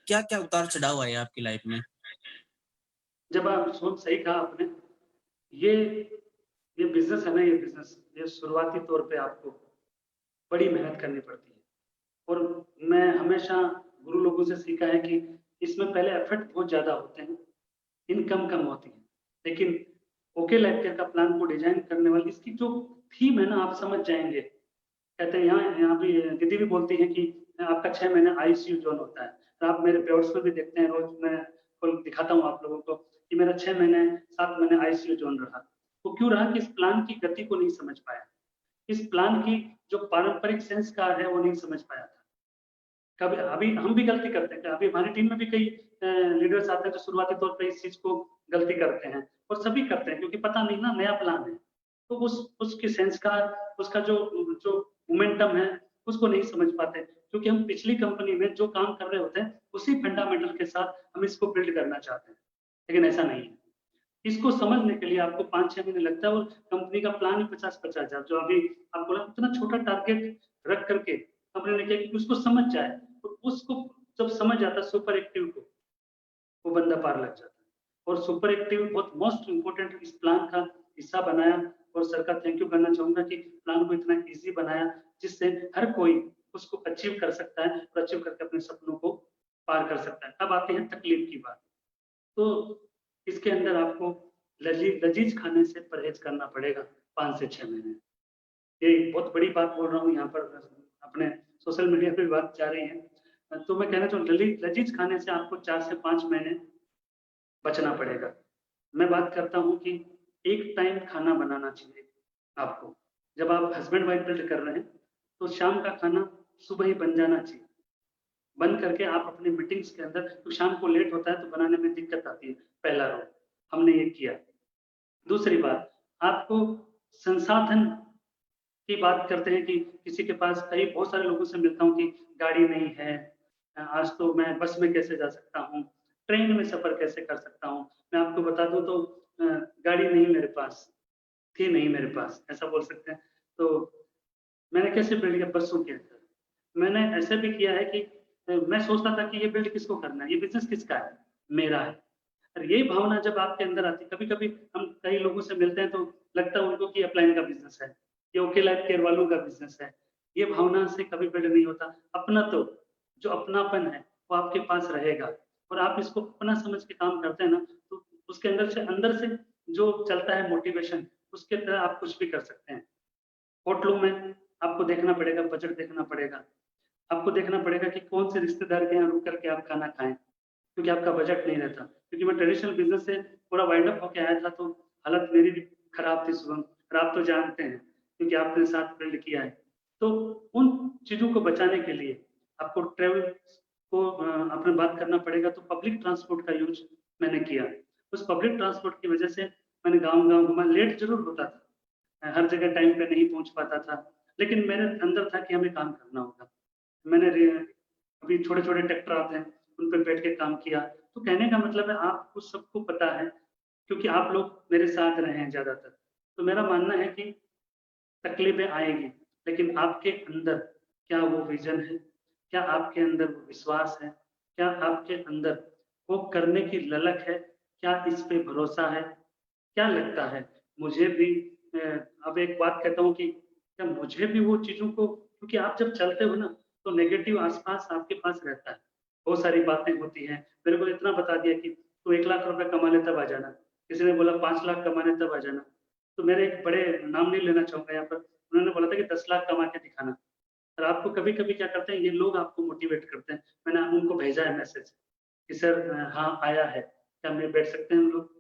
क्या-क्या उतार-चढ़ाव आए आपकी लाइफ में? जब आप सोच सही कहा आपने, ये ये बिज़नेस है ना ये बिज़नेस, ये शुरुआती तौर पे आपको बड़ी मेहनत करनी पड़ती है। और मैं हमेशा गुरु लोगों से सीखा है कि इसमें पहले एफर्ट बहुत ज़्यादा होते हैं, इनकम कम होती है। लेकिन ओके लाइफ केयर का प्लान को डिज़ाइन करने वाली इसकी जो थीम है ना आप समझ जाएँगे। कहते हैं यहाँ यहाँ भी दीदी भी बोलती हैं कि आपका 6 महीने आईसीयू ज़ोन होता है। तो आप मेरे पेयर्स में भी देखते हैं रोज़ मैं खुल दिखाता हूँ आप लोगों को कि मेरा 6 महीने 7 महीने आईसीयू ज़ोन रहा। वो क्यों रहा कि इस प्लान की गति को नहीं समझ पाया। इस प्लान की जो पारंपरिक सेंस का है वो नहीं समझ पाया था। कभी अभी हम भी गलती करते हैं, अभी हमारी टीम में भी कई लीडर्स आते हैं जो शुरुआती तौर पे इस चीज़ को गलती करते हैं और सभी करते हैं क्योंकि पता नहीं ना नया प्लान है। तो उस उसकी सेंस का उसका जो जो मोमेंटम है उसको नहीं समझ पाते क्योंकि हम पिछली कंपनी में जो काम कर रहे होते हैं उसी फंडामेंटल के साथ हम इसको बिल्ड करना चाहते हैं। लेकिन ऐसा नहीं है। इसको समझने के लिए आपको 5-6 महीने लगता है और कंपनी का प्लान ही 50-50 हज़ार जो अभी आप बोला इतना छोटा टारगेट रख करके कंपनी ने किया कि उसको समझ जाए, तो उसको जब समझ आता है सुपर एक्टिव को, वो बंदा पार लग जाता है। और सुपर एक्टिव बहुत मोस्ट इम्पोर्टेंट इस प्लान का हिस्सा बनाया और सर का थैंक यू करना चाहूँगा कि प्लान को इतना ईज़ी बनाया, जिससे हर कोई उसको अचीव कर सकता है और अचीव करके अपने सपनों को पार कर सकता है। अब आती है तकलीफ की बात। तो इसके अंदर आपको लज़ीज़ खाने से परहेज़ करना पड़ेगा 5 से 6 महीने। ये बहुत बड़ी बात बोल रहा हूँ यहाँ पर अपने सोशल मीडिया पे भी बात जा रही है। तो मैं कहना चाहूँ लज़ीज़ खाने से आपको 4 से 5 महीने बचना पड़ेगा। मैं बात करता हूँ कि एक टाइम खाना बनाना चाहिए आपको। जब आप हस्बैंड वाइफ बिल्ड कर रहे हैं, तो शाम का खाना सुबह ही बन जाना चाहिए। बंद करके आप अपनी मीटिंग्स के अंदर तो शाम को लेट होता है तो बनाने में दिक्कत आती है, पहला रूल, हमने ये किया। दूसरी बात, आपको संसाधन की बात करते हैं कि किसी के पास कई बहुत सारे लोगों से मिलता हूँ कि गाड़ी नहीं है, आज तो मैं बस में कैसे जा सकता हूँ, ट्रेन में सफ़र कैसे कर सकता हूँ। मैं आपको बता दूँ तो गाड़ी नहीं मेरे पास, थी नहीं मेरे पास, ऐसा बोल सकते हैं। तो मैंने कैसे बिल्ड किया बसों के अंदर। मैंने ऐसे भी किया है कि मैं सोचता था कि ये बिल्ड किसको करना है, ये बिज़नेस किसका है? मेरा है। और यही भावना जब आपके अंदर आती है, कभी-कभी हम कई लोगों से मिलते हैं तो लगता है उनको कि अपलाइन का बिज़नेस है, ये ओके लाइफ केयर वालों का बिज़नेस है। ये भावना से कभी बिल्ड नहीं होता। अपना तो जो अपनापन है, वो आपके पास रहेगा और आप इसको अपना समझ के काम करते हैं ना, तो उसके अंदर से जो चलता है मोटिवेशन, उसके तरह आप कुछ भी कर सकते हैं। होटलों में आपको देखना पड़ेगा, बजट देखना पड़ेगा। आपको देखना पड़ेगा कि कौन से रिश्तेदार के यहाँ रुक कर के आप खाना खाएँ, क्योंकि आपका बजट नहीं रहता। क्योंकि मैं ट्रेडिशनल बिज़नेस से पूरा वाइंड अप होके आया था, तो हालत मेरी भी खराब थी शुभम, और आप तो जानते हैं, क्योंकि आपने साथ बिल्ड किया है। तो उन चीज़ों को बचाने के लिए आपको ट्रैवल को अपने बात करना पड़ेगा, तो पब्लिक ट्रांसपोर्ट का यूज़ मैंने किया। उस पब्लिक ट्रांसपोर्ट की वजह से मैंने गाँव-गाँव घूमा, लेट ज़रूर होता था। हर जगह टाइम पे नहीं पहुँच पाता था, लेकिन मेरे अंदर था कि हमें काम करना होगा। मैंने रे अभी छोटे-छोटे ट्रैक्टर आते हैं, उन पे बैठ के काम किया। तो कहने का मतलब है आपको सबको पता है, क्योंकि आप लोग मेरे साथ रहे हैं ज़्यादातर। तो मेरा मानना है कि तकलीफ़ें आएँगी, लेकिन आपके अंदर क्या वो विज़न है? क्या आपके अंदर वो विश्वास है? क्या आपके अंदर वो करने की ललक है? क्या इस पे भरोसा है? क्या लगता है? मुझे भी अ, अब एक बात कहता हूँ कि क्या मुझे भी वो चीज़ों को, क्योंकि आप जब चलते हो ना, तो नेगेटिव आस-पास आपके पास रहता है। बहुत सारी बातें होती हैं। मेरे को इतना बता दिया कि तू 1 लाख रुपए कमा ले तब आ जाना। किसी ने बोला 5 लाख कमाने तब आ जाना। तो मेरे एक बड़े नाम नहीं लेना चाहूँगा यहाँ पर, उन्होंने बोला था कि 10 लाख कमा के दिखाना। और आपको कभी-कभी क्या करते हैं, ये लोग आपको मोटिवेट करते हैं। मैंने उनको भेजा है मैसेज कि सर हाँ, आया है। क्या हम बैठ सकते हैं हम लोग?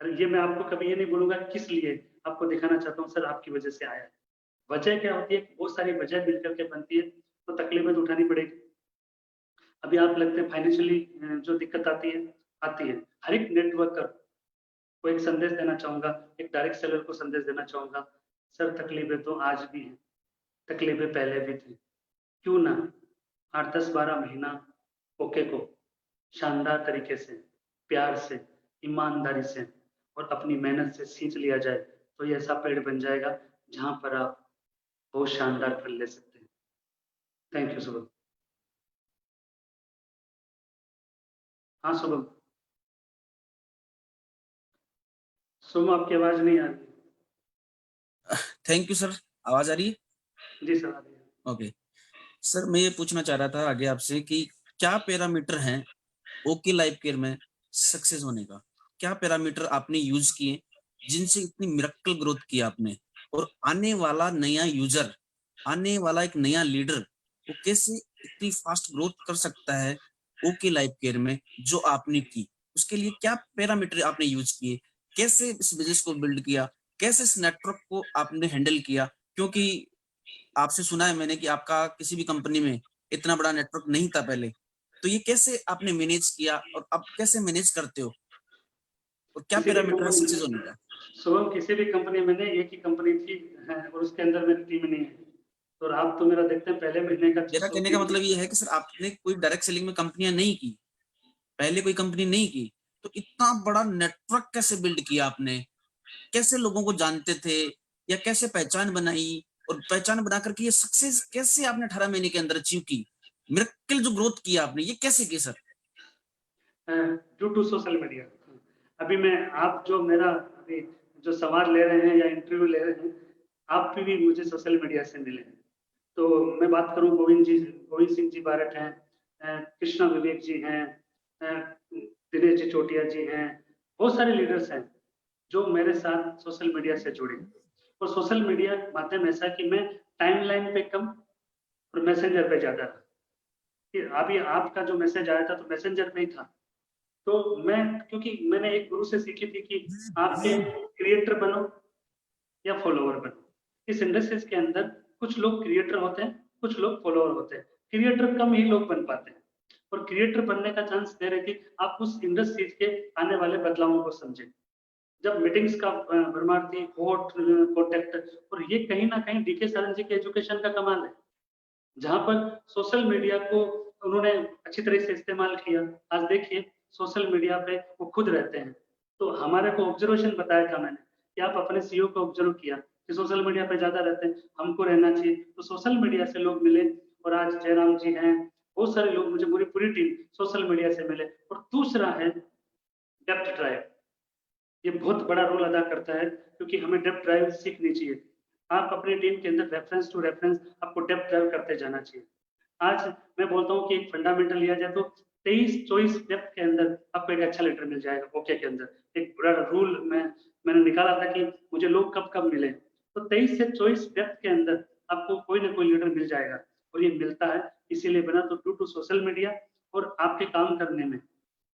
अरे ये मैं आपको कभी ये नहीं बोलूँगा किस लिए, आपको दिखाना चाहता हूँ सर आपकी वज़ह से आया है। वजह क्या होती है कि बहुत सारी वजह मिल कर के बनती है, तो तकलीफ़ें तो उठानी पड़ेगी। अभी आप लगते हैं फाइनेंशियली जो दिक्कत आती है, आती है। हर एक नेटवर्कर को एक संदेश देना चाहूँगा, एक डायरेक्ट सेलर को संदेश देना चाहूँगा, सर तकलीफ़ें तो आज भी हैं, तकलीफ़ें पहले भी थी। क्यों ना 8, 10, 12 महीना ओके को शानदार तरीके से, प्यार से, ईमानदारी से और अपनी मेहनत से सींच लिया जाए, तो ये ऐसा पेड़ बन जाएगा, जहाँ पर आप बहुत शानदार फल ले सकते हैं। Thank you Shubham. हाँ, शुभम। शुभम आपकी आवाज़ नहीं आ रही। Thank you sir. आवाज आ रही है? जी सर, आ रही है। ओके। सर मैं ये पूछना चाह रहा था आगे आपसे कि क्या पैरामीटर हैं ओके लाइफ केयर में सक्सेस होने का? क्या पैरामीटर आपने यूज किए जिनसे इतनी मिरेकल ग्रोथ की आपने? और आने वाला नया यूजर, आने वाला एक नया लीडर, वो कैसे इतनी फास्ट ग्रोथ कर सकता है ओके लाइफ केयर में जो आपने की? उसके लिए क्या पैरामीटर आपने यूज किए? कैसे इस बिजनेस को बिल्ड किया? कैसे इस नेटवर्क को आपने हैंडल किया? क्योंकि आपसे सुना है मैंने कि आपका किसी भी कंपनी में इतना बड़ा नेटवर्क नहीं था पहले। तो ये कैसे आपने मैनेज किया और अब कैसे मैनेज करते हो? और क्या किसी भी पैरामीटर है कंपनी सक्सेस होने में का? शुभम, किसी भी कंपनी में नहीं, एक ही कंपनी थी और उसके अंदर मेरी टीम नहीं है। और आप तो मेरा देखते हैं पहले महीने का मेरा 600 कहने का की। मतलब ये है कि सर आपने कोई डायरेक्ट सेलिंग में कंपनियाँ नहीं की, पहले कोई कंपनी नहीं की, तो इतना बड़ा नेटवर्क कैसे बिल्ड किया आपने? कैसे लोगों को जानते थे या कैसे पहचान बनाई और पहचान बना कर के ये सक्सेस कैसे आपने 18 महीने के अंदर अचीव की? मिरेकल जो ग्रोथ किया आपने, ये कैसे की sir? Due to social media. अभी मैं, आप जो मेरा अभी जो सवाल ले रहे हैं या इंटरव्यू ले रहे हैं, आप भी मुझे सोशल मीडिया से मिले हैं। तो मैं बात करूँ, गोविंद सिंह जी बारट हैं, कृष्णा विवेक जी हैं, दिनेश जी चोटिया जी हैं, बहुत सारे लीडर्स हैं जो मेरे साथ सोशल मीडिया से जुड़े। और सोशल मीडिया माध्यम ऐसा कि मैं टाइमलाइन पे कम और मैसेंजर पे ज़्यादा था। कि अभी आपका जो मैसेज आया था तो मैसेंजर में ही था। तो मैं, क्योंकि मैंने एक गुरु से सीखी थी कि आपके क्रिएटर बनो या फॉलोवर बनो। इस इंडस्ट्रीज के अंदर कुछ लोग क्रिएटर होते हैं, कुछ लोग फॉलोवर होते हैं। क्रिएटर कम ही लोग बन पाते हैं और क्रिएटर बनने का चांस दे रहे कि आप उस इंडस्ट्रीज के आने वाले बदलावों को समझें। जब मीटिंग्स का भरमार थी, कोर्ट कॉन्टेक्ट, और ये कहीं न कहीं डीके सारन जी के एजुकेशन का कमाल है। जहाँ पर सोशल मीडिया को उन्होंने अच्छी तरह से इस्तेमाल किया। आज देखिए सोशल मीडिया पे वो खुद रहते हैं। तो हमारे को ऑब्जर्वेशन बताया था मैंने कि आप अपने सीईओ को ऑब्जर्व किया कि सोशल मीडिया पे ज़्यादा रहते हैं, हमको रहना चाहिए। तो सोशल मीडिया से लोग मिले और आज जयराम जी हैं, बहुत सारे लोग, मुझे पूरी पूरी टीम सोशल मीडिया से मिले। और दूसरा है डेप्थ ड्राइव, ये बहुत बड़ा रोल अदा करता है, क्योंकि हमें डेप्थ ड्राइव सीखनी चाहिए। आप अपने टीम के अंदर रेफरेंस टू रेफरेंस आपको डेप्थ ड्राइव करते जाना चाहिए। आज मैं बोलता हूँ कि एक फंडामेंटल लिया जाए तो 23-24 डेप्थ के अंदर आपको एक अच्छा लीडर मिल जाएगा। ओके के अंदर एक पूरा रूल मैंने निकाला था कि मुझे लोग कब-कब मिले। तो 23 से 24 डेप्थ के अंदर आपको कोई ना कोई लीडर मिल जाएगा, और ये मिलता है इसीलिए बना तो ड्यू टू सोशल मीडिया और आपके काम करने में।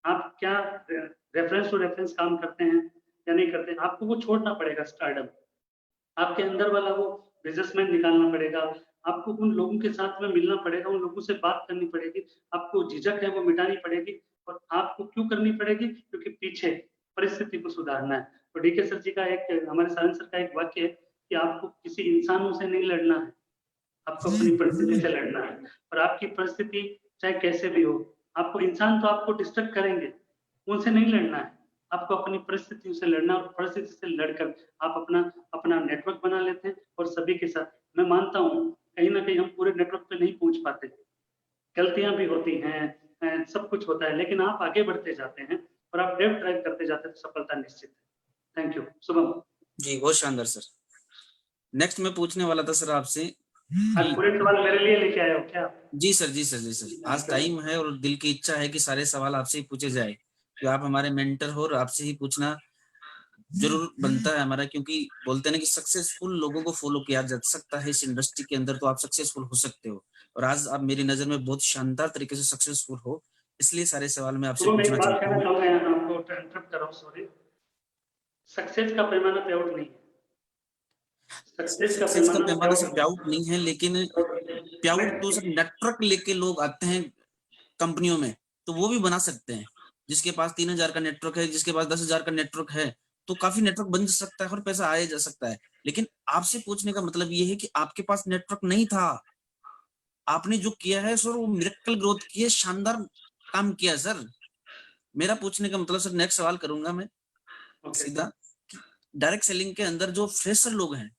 आप क्या रेफरेंस टू रेफरेंस काम करते हैं या नहीं करते हैं, आपको वो छोड़ना पड़ेगा स्टारडम। आपके अंदर वाला वो बिज़नेसमैन निकालना पड़ेगा, आपको उन लोगों के साथ में मिलना पड़ेगा, उन लोगों से बात करनी पड़ेगी, आपको झिझक है वो मिटानी पड़ेगी, और आपको क्यों करनी पड़ेगी? क्योंकि पीछे परिस्थिति को सुधारना है। तो डीके सर जी का एक, हमारे सारंग सर का एक वाक्य है कि आपको किसी इंसानों से नहीं लड़ना है, आपको अपनी परिस्थिति से लड़ना है, और आपकी परिस्थिति चाहे कैसे भी हो, आपको इंसान तो आपको डिस्टर्ब करेंगे, उनसे नहीं लड़ना है, आपको अपनी परिस्थितियों से लड़ना, और परिस्थिति से लड़कर आप अपना अपना नेटवर्क बना लेते हैं, और सभी के साथ मैं मानता हूँ कहीं न कहीं हम पूरे नेटवर्क पे नहीं पहुँच पाते, गलतियाँ भी होती हैं, सब कुछ होता है, लेकिन आप आगे बढ़ते जाते हैं और आप डेप्थ ड्राइव करते जाते हैं, तो सफलता निश्चित है। Thank you. शुभम। जी, बहुत शानदार सर। नेक्स्ट मैं पूछने वाला था सर आपसे आज कि पूरे सवाल मेरे लिए लेके आए हो क्या? जी सर, जी सर, जी सर। आज टाइम है और दिल की इच्छा है कि सारे सवाल आपसे ही पूछे जाए, कि आप हमारे मेंटर हो और आपसे ही पूछना ज़रूर बनता है हमारा, क्योंकि बोलते हैं ना कि सक्सेसफुल लोगों को फॉलो किया जा सकता है इस इंडस्ट्री के अंदर, तो आप सक्सेसफुल हो सकते हो। और आज आप मेरी नज़र में बहुत शानदार तरीके से सक्सेसफुल हो, इसलिए सारे सवाल मैं आपसे शुभम, एक पूछना बात चाहता कहना हूँ। चाहूँगा यहाँ, आपको इंटरप्ट कर रहा हूँ, सॉरी। सक्सेस का पैमाना पे आउट नहीं है। सक्सेस का सक्सेस का पैमाना पे पैमाना आउट सर पे आउट नहीं है, लेकिन पे आउट तो सर नेटवर्क लेके लोग आते हैं कंपनियों में, तो वो भी बना सकते हैं। जिसके पास 3000 का नेटवर्क है, जिसके पास 10,000 का नेटवर्क है, तो काफ़ी नेटवर्क बन सकता है और पैसा आया जा सकता है। लेकिन आपसे पूछने का मतलब ये है कि आपके पास नेटवर्क नहीं था। आपने जो किया है सर वो मिरेकल ग्रोथ की है, शानदार काम किया है सर। मेरा पूछने का मतलब सर नेक्स्ट सवाल करूँगा मैं ओके। सीधा, कि डायरेक्ट सेलिंग के अंदर जो फ्रेशर लोग हैं,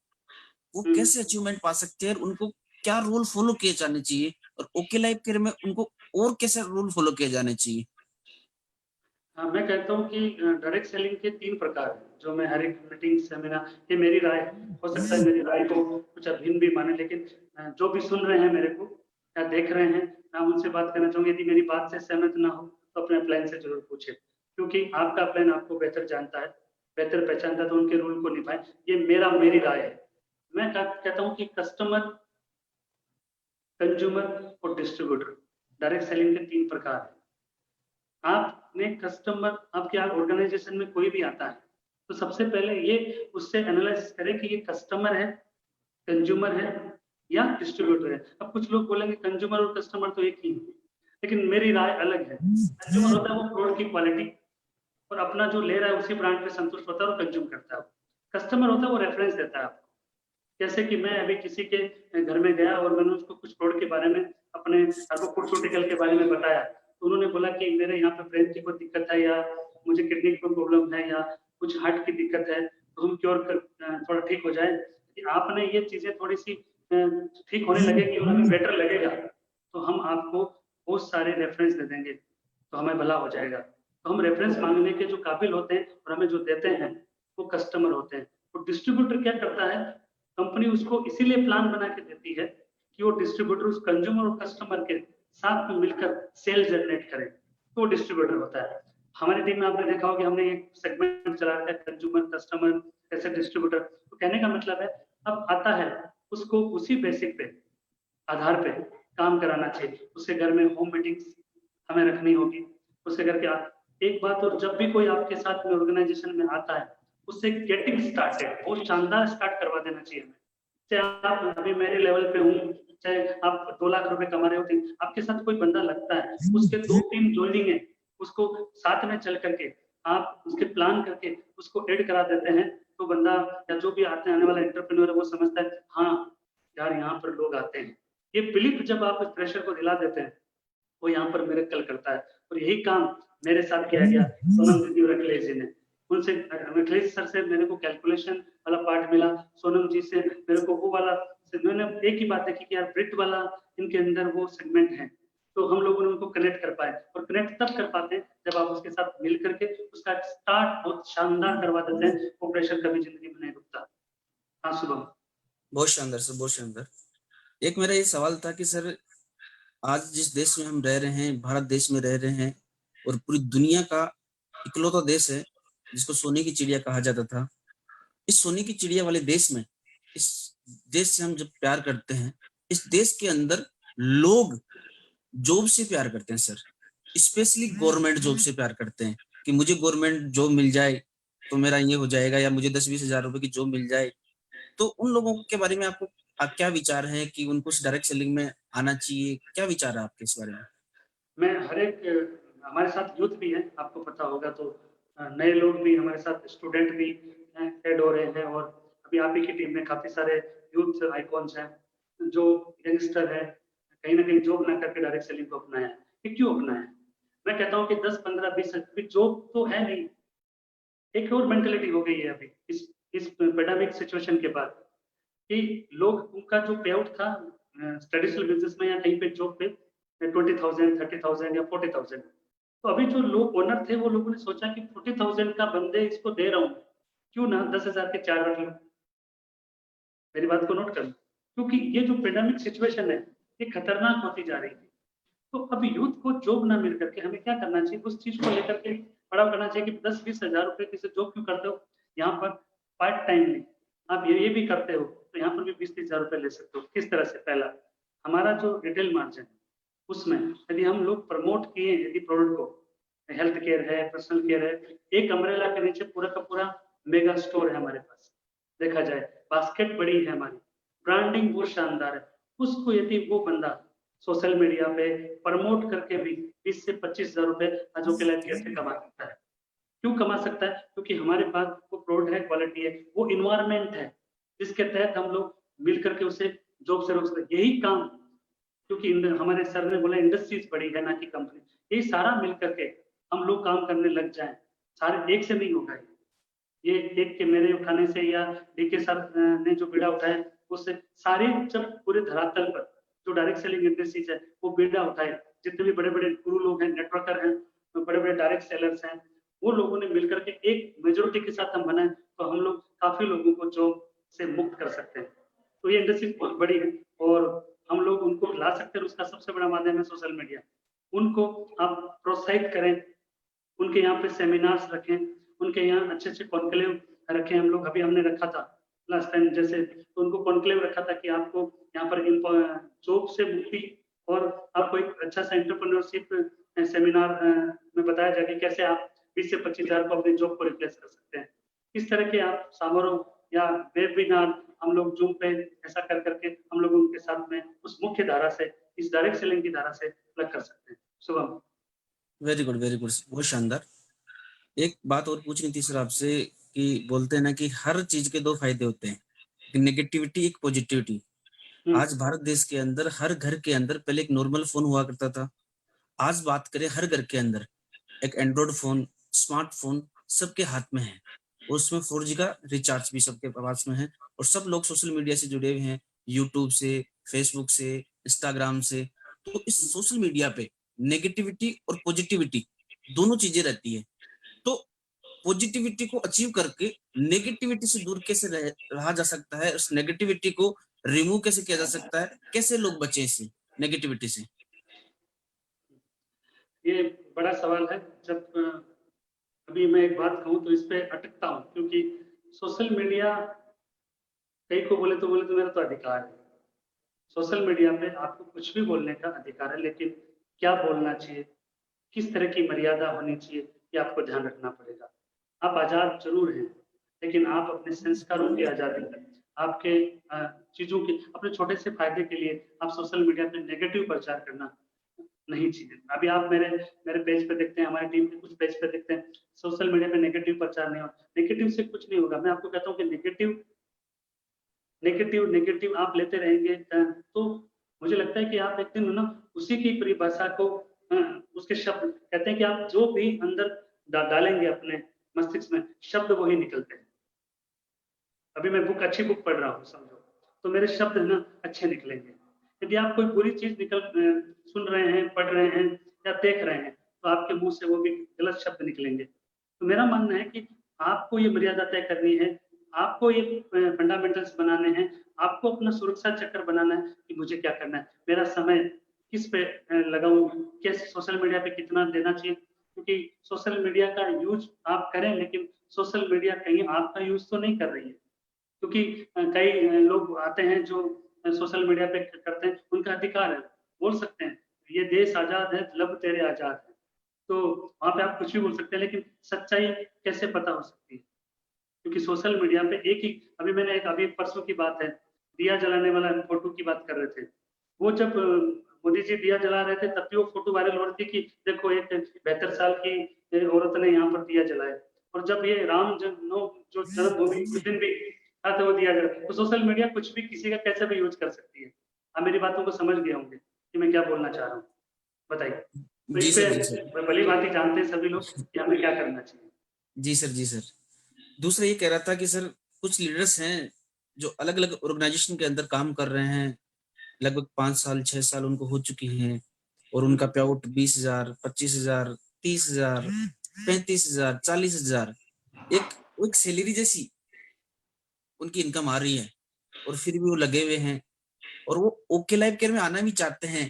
वो कैसे अचीवमेंट पा सकते हैं और उनको क्या रूल फॉलो किए जाने चाहिए, और ओके लाइफ केयर में उनको और कैसे रूल फॉलो किए जाने चाहिए? हाँ, मैं कहता हूँ कि डायरेक्ट सेलिंग के 3 प्रकार हैं, जो मैं हर एक मीटिंग सेमिनार, ये मेरी राय है, हो सकता है मेरी राय को कुछ अभिन्न भी माने, लेकिन जो भी सुन रहे हैं मेरे को या देख रहे हैं, मैं उनसे बात करना चाहूँगा, यदि मेरी बात से सहमत ना हो, तो अपने अपलाइन से ज़रूर पूछें, क्योंकि आपका अपलाइन आपको बेहतर जानता है, बेहतर पहचानता है, तो उनके रूल को निभाएँ, ये मेरी राय है। मैं कहता हूँ कि कस्टमर, कंज्यूमर और डिस्ट्रीब्यूटर, डायरेक्ट सेलिंग के 3 प्रकार हैं। आपने कस्टमर, आपके ऑर्गेनाइजेशन में कोई भी आता है, तो सबसे पहले ये उससे एनालाइज़ करें कि ये कस्टमर है, कंज्यूमर है या डिस्ट्रीब्यूटर है। अब कुछ लोग बोलेंगे कंज्यूमर और कस्टमर तो एक ही है, लेकिन मेरी राय अलग है। कंज्यूमर होता है वो प्रोडक्ट की क्वालिटी और अपना जो ले रहा है उसी ब्रांड पे संतुष्ट होता है और कंज्यूम करता है। कस्टमर होता है वो रेफरेंस देता है आपको। जैसे कि मैं अभी किसी के घर में गया और मैंने उसको कुछ प्रोडक्ट के बारे में, अपने फार्मास्यूटिकल के बारे में बताया, तो उन्होंने बोला कि मेरे यहाँ पे ब्रेन की कोई दिक्कत है, या मुझे किडनी की कोई प्रॉब्लम है, या कुछ हार्ट की दिक्कत है, तो हम क्योर कर थोड़ा ठीक हो जाए। कि आपने ये चीज़ें थोड़ी-सी ठीक होने लगेगी और हमें बेटर लगेगा, तो हम आपको बहुत सारे रेफरेंस दे देंगे, तो हमें भला हो जाएगा। तो हम रेफरेंस माँगने के जो काबिल होते हैं और हमें जो देते हैं, वो कस्टमर होते हैं। तो डिस्ट्रीब्यूटर क्या करता है, कंपनी उसको इसीलिए प्लान बना के देती है कि वो डिस्ट्रीब्यूटर उस कंज्यूमर और कस्टमर के साथ में मिलकर सेल जनरेट करे, तो वो डिस्ट्रीब्यूटर होता है। हमारी टीम में आपने देखा होगा कि हमने एक सेगमेंट चला रखा है, कंज्यूमर, कस्टमर, ऐसे डिस्ट्रीब्यूटर। तो कहने का मतलब है, अब आता है, उसको उसी बेसिक पे, आधार पे काम कराना चाहिए। उसके घर में होम मीटिंग्स हमें रखनी होगी। उसके घर के एक बात और, जब भी कोई आपके साथ में ऑर्गेनाइजेशन में आता है, उससे गेटिंग स्टार्टेड बहुत शानदार स्टार्ट करवा देना चाहिए हमें। चाहे आप अभी मेरे लेवल पे हूँ, चाहे आप 2 लाख रुपए कमा रहे हो, आपके साथ कोई बंदा लगता है, उसके 2-3 जॉइनिंग है, उसको साथ में चल करके आप उसके प्लान करके उसको ऐड करा देते हैं, तो बंदा या जो भी आते हैं, आने वाला एंटरप्रेन्योर है, वो समझता है, हाँ, यार यहाँ पर लोग आते हैं। ये बिलीफ जब आप उस प्रेशर को दिला देते हैं, वो यहाँ पर मिरेकल करता है, और यही काम मेरे साथ किया गया सोनम दीदी और अखिलेश जी ने। उनसे, अखिलेश सर से मेरे को कैलकुलेशन वाला पार्ट मिला, सोनम जी से मेरे को वो वाला, मैंने एक ही बात देखी कि यार ब्रिट वाला इनके अंदर वो सेगमेंट है, तो हम लोगों ने उनको कनेक्ट कर पाए, और कनेक्ट तब कर पाते हैं जब आप उसके साथ मिल करके उसका स्टार्ट बहुत शानदार करवा देते हैं, वो प्रेशर कभी जिंदगी में नहीं रुकता। हाँ शुभम। बहुत शानदार सर, बहुत शानदार। एक मेरा ये सवाल था कि सर, आज जिस देश में हम रह रहे हैं, भारत देश में रह रहे हैं, और पूरी दुनिया का इकलौता देश है जिसको सोने की चिड़िया कहा जाता था। इस सोने की चिड़िया वाले देश में, इस देश से हम जब प्यार करते हैं, इस देश के अंदर लोग जॉब से प्यार करते हैं सर, स्पेशली गवर्नमेंट जॉब से प्यार करते हैं कि मुझे गवर्नमेंट जॉब मिल जाए तो मेरा ये हो जाएगा, या मुझे 10-20 हजार रुपए की जॉब मिल जाए। तो उन लोगों के बारे में आपको क्या विचार है कि उनको डायरेक्ट सेलिंग में आना चाहिए? क्या विचार है आपके इस बारे में? मैं हर एक हमारे साथ यूथ भी है, आपको पता होगा, तो नए लोग भी हमारे साथ, स्टूडेंट भी ऐड हो रहे हैं, और अभी आप ही की टीम में काफी सारे यूथ आइकॉन्स हैं जो यंगस्टर है, कहीं ना कहीं जॉब ना करके डायरेक्ट सेलिंग को अपनाया है। ये क्यों अपनाया है? मैं कहता हूँ कि 10 15 20 अभी जॉब तो है नहीं, एक और मेंटेलिटी हो गई है अभी इस पेंडेमिक सिचुएशन के बाद, कि लोग उनका जो पे आउट था ट्रेडिशनल बिजनेस में या कहीं पे जॉब पे 20,000 30,000 या 40,000, तो अभी जो लोग ओनर थे वो लोगों ने सोचा कि 40,000 का बंदे इसको दे रहा हूँ, क्यों ना 10,000 के 4 रख लूं। मेरी बात को नोट कर लो, क्योंकि ये जो पेंडेमिक सिचुएशन है ये खतरनाक होती जा रही है। तो अभी यूथ को जॉब ना मिल करके हमें क्या करना चाहिए, उस चीज को लेकर के बड़ा करना चाहिए कि 10-20 हजार रुपए की जॉब क्यों करते हो, यहाँ पर पार्ट टाइम में आप ये भी करते हो तो यहाँ पर भी 20-30 हजार रुपए ले सकते हो। किस तरह से? पहला, हमारा जो रिटेल मार्जिन उसमें यदि हम लोग प्रमोट किए यदि प्रोडक्ट को, हेल्थ केयर है, पर्सनल केयर है, एक अम्ब्रेला के नीचे पूरा का पूरा मेगा स्टोर है हमारे पास, देखा जाए बास्केट बड़ी है हमारी, ब्रांडिंग बहुत शानदार है, उसको यदि वो बंदा सोशल मीडिया पे प्रमोट करके भी 20 से 25 हजार रुपए आजो के लाइफ कैसे कमा सकता है? क्यों कमा सकता है? क्योंकि हमारे पास वो प्रोडक्ट है, क्वालिटी है, वो इन्वायरमेंट है जिसके तहत हम लोग मिल करके उसे जॉब से रोक सकते। यही काम, क्योंकि हमारे सर ने बोला इंडस्ट्रीज बड़ी है ना कि कंपनी, ये सारा मिल करके हम लोग काम करने लग जाएं, सारे एक से नहीं होगा ये एक के मेरे उठाने से या डीके सर ने जो बीड़ा उठाया उससे सारे, जब पूरे धरातल पर जो डायरेक्ट सेलिंग इंडस्ट्रीज है वो बीड़ा उठाए, जितने भी बड़े बड़े गुरु लोग हैं, नेटवर्कर हैं, बड़े बड़े डायरेक्ट सेलर्स हैं, वो लोगों ने मिलकर के एक मेजोरिटी के साथ हम बनाए तो हम लोग काफी लोगों को जॉब से मुक्त कर सकते हैं। तो ये इंडस्ट्री बहुत बड़ी है और हम लोग उनको ला सकते हैं, उसका सबसे बड़ा माध्यम है सोशल मीडिया। उनको आप प्रोत्साहित करें, उनके यहाँ पे सेमिनार्स रखें, उनके यहाँ अच्छे अच्छे कॉन्क्लेव रखें। हम लोग अभी हमने रखा था लास्ट टाइम जैसे, तो उनको कॉन्क्लेव रखा था कि आपको यहाँ पर जॉब से मुक्ति और आपको एक अच्छा सा एंटरप्रेन्योरशिप सेमिनार में बताया जाए कि कैसे आप 20 से 25 हजार को अपनी जॉब को रिप्लेस कर सकते हैं। इस तरह के आप समारोह या वेबिनार हम लोग जूम पे ऐसा कर करके हम लोग उनके साथ में उस मुख्य धारा से, इस डायरेक्ट सेलिंग की धारा से अलग कर सकते हैं। Shubham. Very good, very good, बहुत शानदार। एक बात और पूछनी थी सर आपसे कि बोलते हैं ना कि हर चीज के दो फायदे होते हैं, एक नेगेटिविटी, एक पॉजिटिविटी। आज भारत देश के अंदर हर घर के अंदर पहले एक नॉर्मल फोन हुआ करता था, आज बात करें हर घर के अंदर एक एंड्रॉइड फोन, स्मार्टफोन सबके हाथ में है, और उसमें 4G का रिचार्ज भी सबके पास में है, और सब लोग सोशल मीडिया से जुड़े हुए हैं, यूट्यूब से, फेसबुक से, इंस्टाग्राम से। तो इस सोशल मीडिया पे नेगेटिविटी और पॉजिटिविटी दोनों चीजें रहती है। तो पॉजिटिविटी को अचीव करके नेगेटिविटी से दूर कैसे रहा जा सकता है, उस नेगेटिविटी को रिमूव कैसे किया जा सकता है, कैसे लोग बचे इस नेगेटिविटी से? ये बड़ा सवाल है। जब अभी मैं एक बात कहूँ तो इस पे अटकता हूँ, क्योंकि सोशल मीडिया कई को बोले तो मेरा तो अधिकार है। सोशल मीडिया पे आपको कुछ भी बोलने का अधिकार है, लेकिन क्या बोलना चाहिए, किस तरह की मर्यादा होनी चाहिए, ये आपको ध्यान रखना पड़ेगा। आप आज़ाद ज़रूर हैं, लेकिन आप अपने संस्कारों की आज़ादी में, आपके चीज़ों के अपने छोटे से फ़ायदे के लिए आप सोशल मीडिया पे नेगेटिव प्रचार करना नहीं चाहिए। अभी आप मेरे मेरे पेज पे देखते हैं, हमारी टीम के कुछ पेज पे देखते हैं, सोशल मीडिया पे नेगेटिव प्रचार नहीं हो, नेगेटिव से कुछ नहीं होगा। मैं आपको कहता हूँ कि नेगेटिव आप लेते रहेंगे तो मुझे लगता है कि आप एक दिन ना उसी की परिभाषा को उसके शब्द कहते हैं कि आप जो भी अंदर डालेंगे अपने मस्तिष्क में, शब्द वही निकलते हैं। अभी मैं अच्छी बुक पढ़ रहा हूँ समझो, तो मेरे शब्द ना अच्छे निकलेंगे। यदि आप कोई बुरी चीज़ सुन रहे हैं, पढ़ रहे हैं या देख रहे हैं, तो आपके मुँह से वो भी गलत शब्द निकलेंगे। तो मेरा मानना है कि आपको ये मर्यादा तय करनी है, आपको ये फंडामेंटल्स बनाने हैं, आपको अपना सुरक्षा चक्र बनाना है कि मुझे क्या करना है, मेरा समय किस पे लगाऊँ, कैसे सोशल मीडिया पे कितना देना चाहिए, क्योंकि सोशल मीडिया का यूज़ आप करें, लेकिन सोशल मीडिया कहीं आपका यूज़ तो नहीं कर रही है। क्योंकि कई लोग आते हैं जो सोशल मीडिया पे करते हैं, उनका अधिकार है, बोल सकते हैं, ये देश आज़ाद है, लब तेरे आज़ाद है। तो वहाँ पे आप कुछ भी बोल सकते हैं, लेकिन सच्चाई कैसे पता हो सकती है? क्योंकि सोशल मीडिया पे एक ही अभी परसों की बात है, दिया जलाने वाला फ़ोटो की बात कर रहे थे। वो जब मोदी जी दिया जला रहे थे, तब भी वो फ़ोटो वायरल हो रही थी कि देखो एक 72 साल की औरत ने यहाँ पर दिया जलाया। और जब ये राम जन्म जो जन्मभूमि उस दिन भी था, तो वो दिया जला, तो सोशल मीडिया कुछ भी किसी का कैसे भी यूज़ कर सकती है। आप मेरी बातों को समझ गए होंगे कि मैं क्या बोलना चाह रहा हूँ, बताइए? तो जी इस सर, पे जी सर। भली-भाँति जानते हैं सभी लोग कि हमें क्या करना चाहिए। जी सर, जी सर। दूसरा ये कह रहा था कि सर कुछ लीडर्स हैं, जो अलग-अलग ऑर्गनाइज़ेशन के अंदर काम कर रहे हैं, लगभग 5 साल, 6 साल उनको हो चुकी हैं और हुँ, उनका पे आउट 20,000, 25,000, 30,000, 35,000, 40,000 एक एक सैलरी जैसी उनकी इनकम आ रही है और फिर भी वो लगे हुए हैं और वो ओके लाइफ केयर में आना भी चाहते हैं,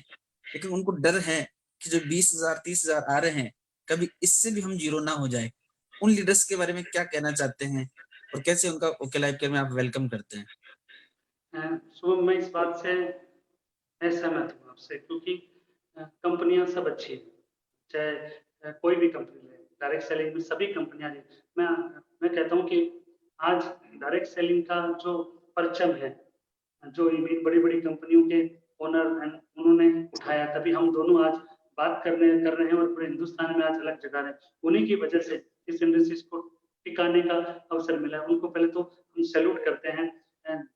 लेकिन उनको डर है कि जो 20,000, 30,000 आ रहे हैं, कभी इससे भी हम ज़ीरो ना हो जाए। उन लीडर्स के बारे में क्या कहना चाहते हैं और कैसे उनका ओके लाइफ केयर में आप वेलकम करते हैं? शुभम, मैं इस बात से मैं सहमत हूँ आपसे, क्योंकि कंपनियाँ सब अच्छी हैं, चाहे कोई भी कंपनी ले, डायरेक्ट सेलिंग में सभी कंपनियाँ ले। मैं मैं कहता हूँ कि आज डायरेक्ट सेलिंग का जो परचम है, जो ये बड़ी-बड़ी कंपनियों के ओनर हैं, उन्होंने उठाया, तभी हम दोनों आज बात कर रहे हैं और पूरे हिंदुस्तान में आज अलग जगह है। उन्हीं की वजह से इस इंडस्ट्रीज़ को टिकाने का अवसर मिला है। उनको पहले तो हम सैल्यूट करते हैं,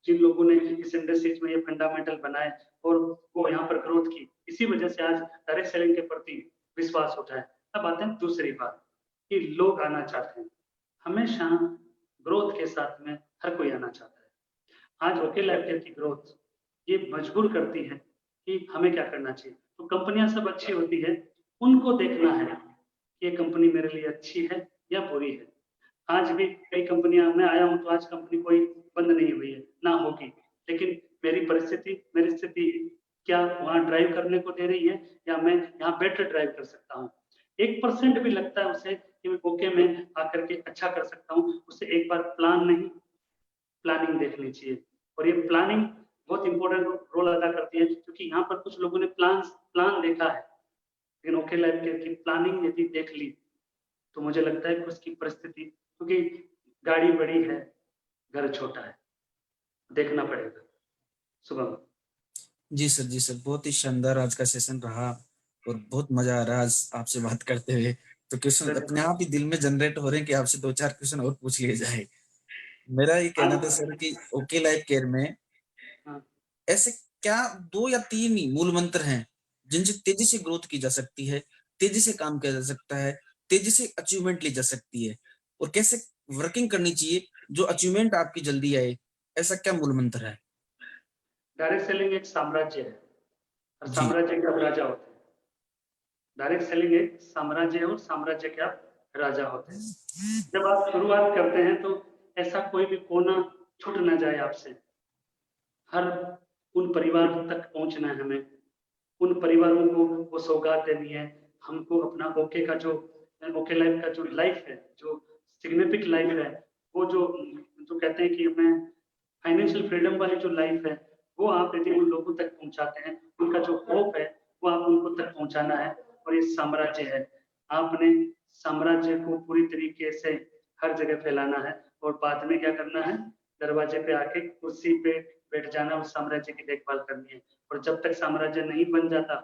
जिन लोगों ने इस इंडस्ट्रीज़ में ये फंडामेंटल बनाए और वो यहाँ पर ग्रोथ की। इसी वजह से आज डायरेक्ट सेलिंग के प्रति विश्वास उठा है। अब आते हैं दूसरी बात, कि लोग आना चाहते हैं। हमेशा ग्रोथ के साथ में हर कोई आना चाहता है। आज ओके लाइफ केयर की ग्रोथ ये मजबूर करती है कि हमें क्या करना चाहिए। तो कंपनियाँ सब अच्छी होती है, उनको देखना है कि ये कंपनी मेरे लिए अच्छी है या बुरी है। आज भी कई कंपनियाँ, मैं आया हूँ तो आज कंपनी कोई बंद नहीं हुई है, ना होगी। लेकिन मेरी स्थिति क्या वहाँ ड्राइव करने को दे रही है या मैं यहाँ बेटर ड्राइव कर सकता हूँ। 1% भी लगता है उसे कि मैं ओके में आकर के अच्छा कर सकता हूँ, उसे एक बार प्लानिंग देखनी चाहिए। और ये प्लानिंग बहुत इम्पोर्टेंट रोल अदा करती है, क्योंकि यहाँ पर कुछ लोगों ने प्लान देखा है, लेकिन ओके लाइफ केयर की प्लानिंग यदि देख ली, तो मुझे लगता है कि उसकी परिस्थिति, क्योंकि गाड़ी बड़ी है, घर छोटा है, देखना पड़ेगा। शुभम। जी सर, जी सर। बहुत ही शानदार आज का सेशन रहा और बहुत मज़ा आ रहा है आज आपसे बात करते हुए। तो क्वेश्चन अपने धन्यवाद। आप ही दिल में जनरेट हो रहे हैं कि आपसे 2-4 क्वेश्चन और पूछ लिए जाए। मेरा ये कहना था आज सर कि ओके लाइफ केयर में हाँ, ऐसे क्या 2 या 3 ही मूल मंत्र हैं, जिनसे तेज़ी से ग्रोथ की जा सकती है, तेज़ी से काम किया जा सकता है, तेज़ी से अचीवमेंट ली जा सकती है और कैसे वर्किंग करनी चाहिए जो अचीवमेंट आपकी जल्दी आए? ऐसा क्या मूल मंत्र है? डायरेक्ट सेलिंग एक साम्राज्य है और जी, साम्राज्य के आप राजा होते हैं। डायरेक्ट सेलिंग एक साम्राज्य है और साम्राज्य के आप राजा होते हैं। जब आप शुरुआत करते हैं तो ऐसा कोई भी कोना छूट ना जाए आपसे। हर उन परिवार तक पहुँचना है हमें। उन परिवारों को वो सौगात देनी है। हमको अपना ओके लाइफ का जो लाइफ है, जो सिग्निफिक लाइफ है, वो जो कहते हैं कि हमें फाइनेंशियल फ्रीडम वाली जो लाइफ है, वो आप यदि उन लोगों तक पहुँचाते हैं, उनका जो होप है, वो आप उनको तक पहुँचाना है और ये साम्राज्य है। आपने साम्राज्य को पूरी तरीके से हर जगह फैलाना है और बाद में क्या करना है, दरवाजे पे आके कुर्सी पे बैठ जाना, उस साम्राज्य की देखभाल करनी है। और जब तक साम्राज्य नहीं बन जाता,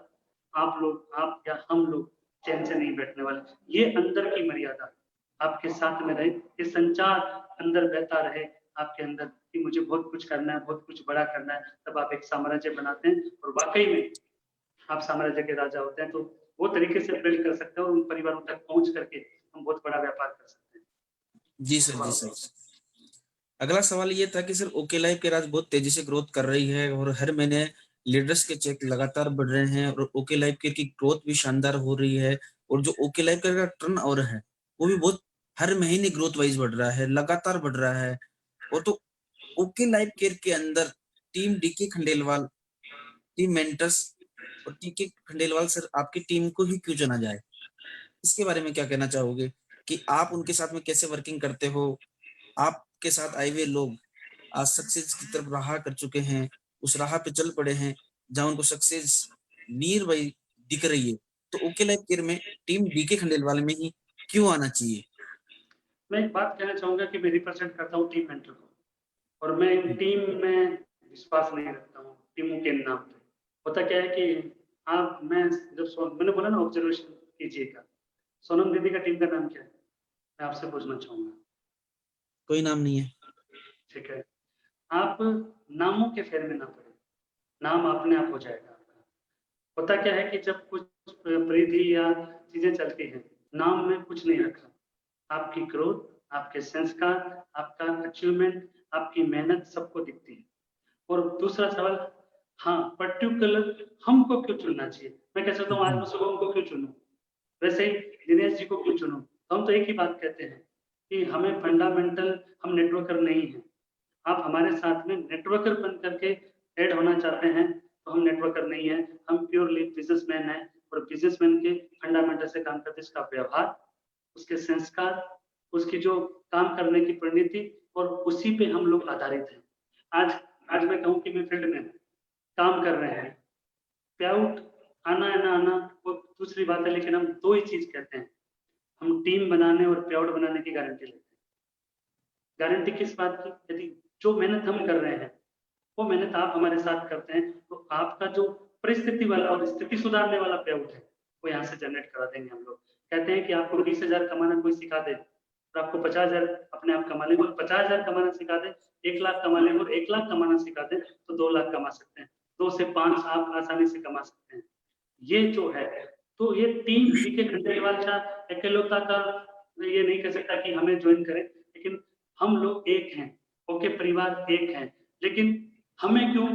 आप या हम लोग चैन से नहीं बैठने वाले। ये अंदर की मर्यादा आपके साथ में रहे, ये संचार अंदर बहता रहे आपके अंदर कि मुझे बहुत कुछ करना है, बहुत कुछ बड़ा करना है, तब आप एक साम्राज्य बनाते हैं और वाक़ई में आप साम्राज्य के राजा होते हैं। तो वो तरीके से बिल्ड कर सकते हैं और उन परिवारों तक पहुँच करके हम बहुत बड़ा व्यापार कर सकते हैं। जी सर, जी सर। अगला सवाल ये था कि सर ओके लाइफ केयर आज बहुत तेज़ी से ग्रोथ कर रही है और हर महीने लीडर्स के चेक लगातार बढ़ रहे हैं और ओके लाइफ केयर की ग्रोथ भी शानदार हो रही है। और जो ओके लाइफ केयर का टर्न ओवर है वो भी बहुत हर महीने ग्रोथ वाइज बढ़ रहा है, लगातार बढ़ रहा है। और तो ओके लाइफ केयर के अंदर team DK Khandelwal, team mentors और टीके खंडेलवाल सर आपकी टीम को ही क्यों चुना जाए? इसके बारे में क्या कहना चाहोगे कि आप उनके साथ में कैसे वर्किंग करते हो? आपके साथ आए हुए लोग आज सक्सेस की तरफ राह कर चुके हैं, उस राह पे चल पड़े हैं जहां उनको सक्सेस नियर बाई दिख रही है। तो ओके लाइफ केयर में टीम डीके खंडेलवाल में ही क्यों आना चाहिए? मैं एक बात कहना चाहूँगा कि मैं रिप्रेज़ेंट करता हूँ टीम मेंटर को, और मैं टीम में विश्वास नहीं रखता हूँ, टीमों के नाम पे। होता क्या है कि आप मैं जब मैंने बोला ना ऑब्ज़र्वेशन कीजिएगा। सोनम दीदी का टीम का नाम क्या है? मैं आपसे पूछना चाहूँगा। कोई नाम नहीं है। ठीक है। आप नामों के फेर में ना पड़ें, नाम अपने आप हो जाएगा आपका। होता क्या है कि जब कुछ परिधि या चीज़ें चलती हैं, नाम में कुछ नहीं रखा। आपकी ग्रोथ, आपके संस्कार, आपका अचीवमेंट, आपकी मेहनत सबको दिखती है। और दूसरा सवाल, हाँ, पर्टिकुलर हमको क्यों चुनना चाहिए? मैं कह सकता हूँ आज मैं शुभम को क्यों चुनूँ? वैसे ही दिनेश जी को क्यों चुनूँ? तो हम तो एक ही बात कहते हैं कि हमें फंडामेंटल, हम नेटवर्कर नहीं हैं। आप हमारे साथ में नेटवर्कर बन करके ऐड होना चाहते हैं, तो हम नेटवर्कर नहीं हैं, हम प्योरली बिज़नेसमैन हैं। और बिज़नेसमैन के फंडामेंटल से काम करते हैं, उसका व्यवहार, उसके संस्कार, उसकी जो काम करने की परिणति, और उसी पे हम लोग आधारित हैं। आज आज मैं कहूँ कि मैं फील्ड में काम कर रहे हैं, पे आउट आना या ना आना वो दूसरी बात है, लेकिन हम 2 ही चीज़ कहते हैं, हम टीम बनाने और पे आउट बनाने की गारंटी लेते हैं। गारंटी किस बात की? यदि जो मेहनत हम कर रहे हैं, वो मेहनत आप हमारे साथ करते हैं, तो आपका जो परिस्थिति वाला और स्थिति सुधारने वाला पे आउट है, वो यहाँ से जनरेट करा देंगे हम लोग। कहते हैं कि आपको 20,000 कमाना कोई सिखा दे, और आपको 50,000 अपने आप कमा लेंगे, और 50,000 कमाना सिखा दे, 1 लाख कमा लेंगे और 1 लाख कमाना सिखा दे, तो 2 लाख कमा सकते हैं। 2 से 5 आप आसानी से कमा सकते हैं। ये जो है, तो ये टीम डीके खंडेलवालच्या एकलौता का ये नहीं कह सकता कि हमें जॉइन करें, लेकिन हम लोग एक हैं, ओके परिवार एक है। लेकिन हमें क्यों,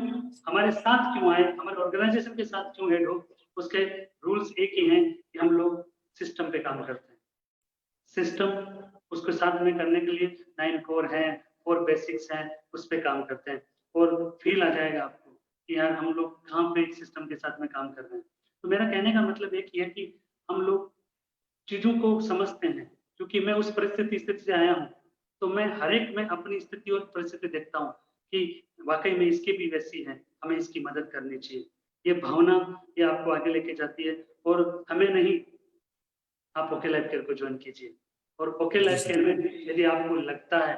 हमारे साथ क्यों आए, हमारे ऑर्गेनाइजेशन के साथ क्यों ऐड हो, उसके रूल्स एक ही हैं कि हम लोग सिस्टम पे काम करते हैं। सिस्टम, उसको साथ में करने के लिए 9 कोर हैं, 4 बेसिक्स हैं, उस पे काम करते हैं, और फ़ील आ जाएगा आपको कि यार हम लोग कहाँ पे सिस्टम के साथ में काम कर रहे हैं। तो मेरा कहने का मतलब एक ही है कि हम लोग चीज़ों को समझते हैं, क्योंकि मैं उस स्थिति से आया हूँ, तो मैं हर एक में अपनी स्थिति और परिस्थिति देखता हूँ कि वाक़ई में इसकी भी वैसी है, हमें इसकी मदद करनी चाहिए। ये भावना, ये आपको आगे लेके जाती है, और हमें नहीं, आप ओके लाइफ केयर को जॉइन कीजिए। और ओके जी लाइफ सर। केयर में यदि आपको लगता है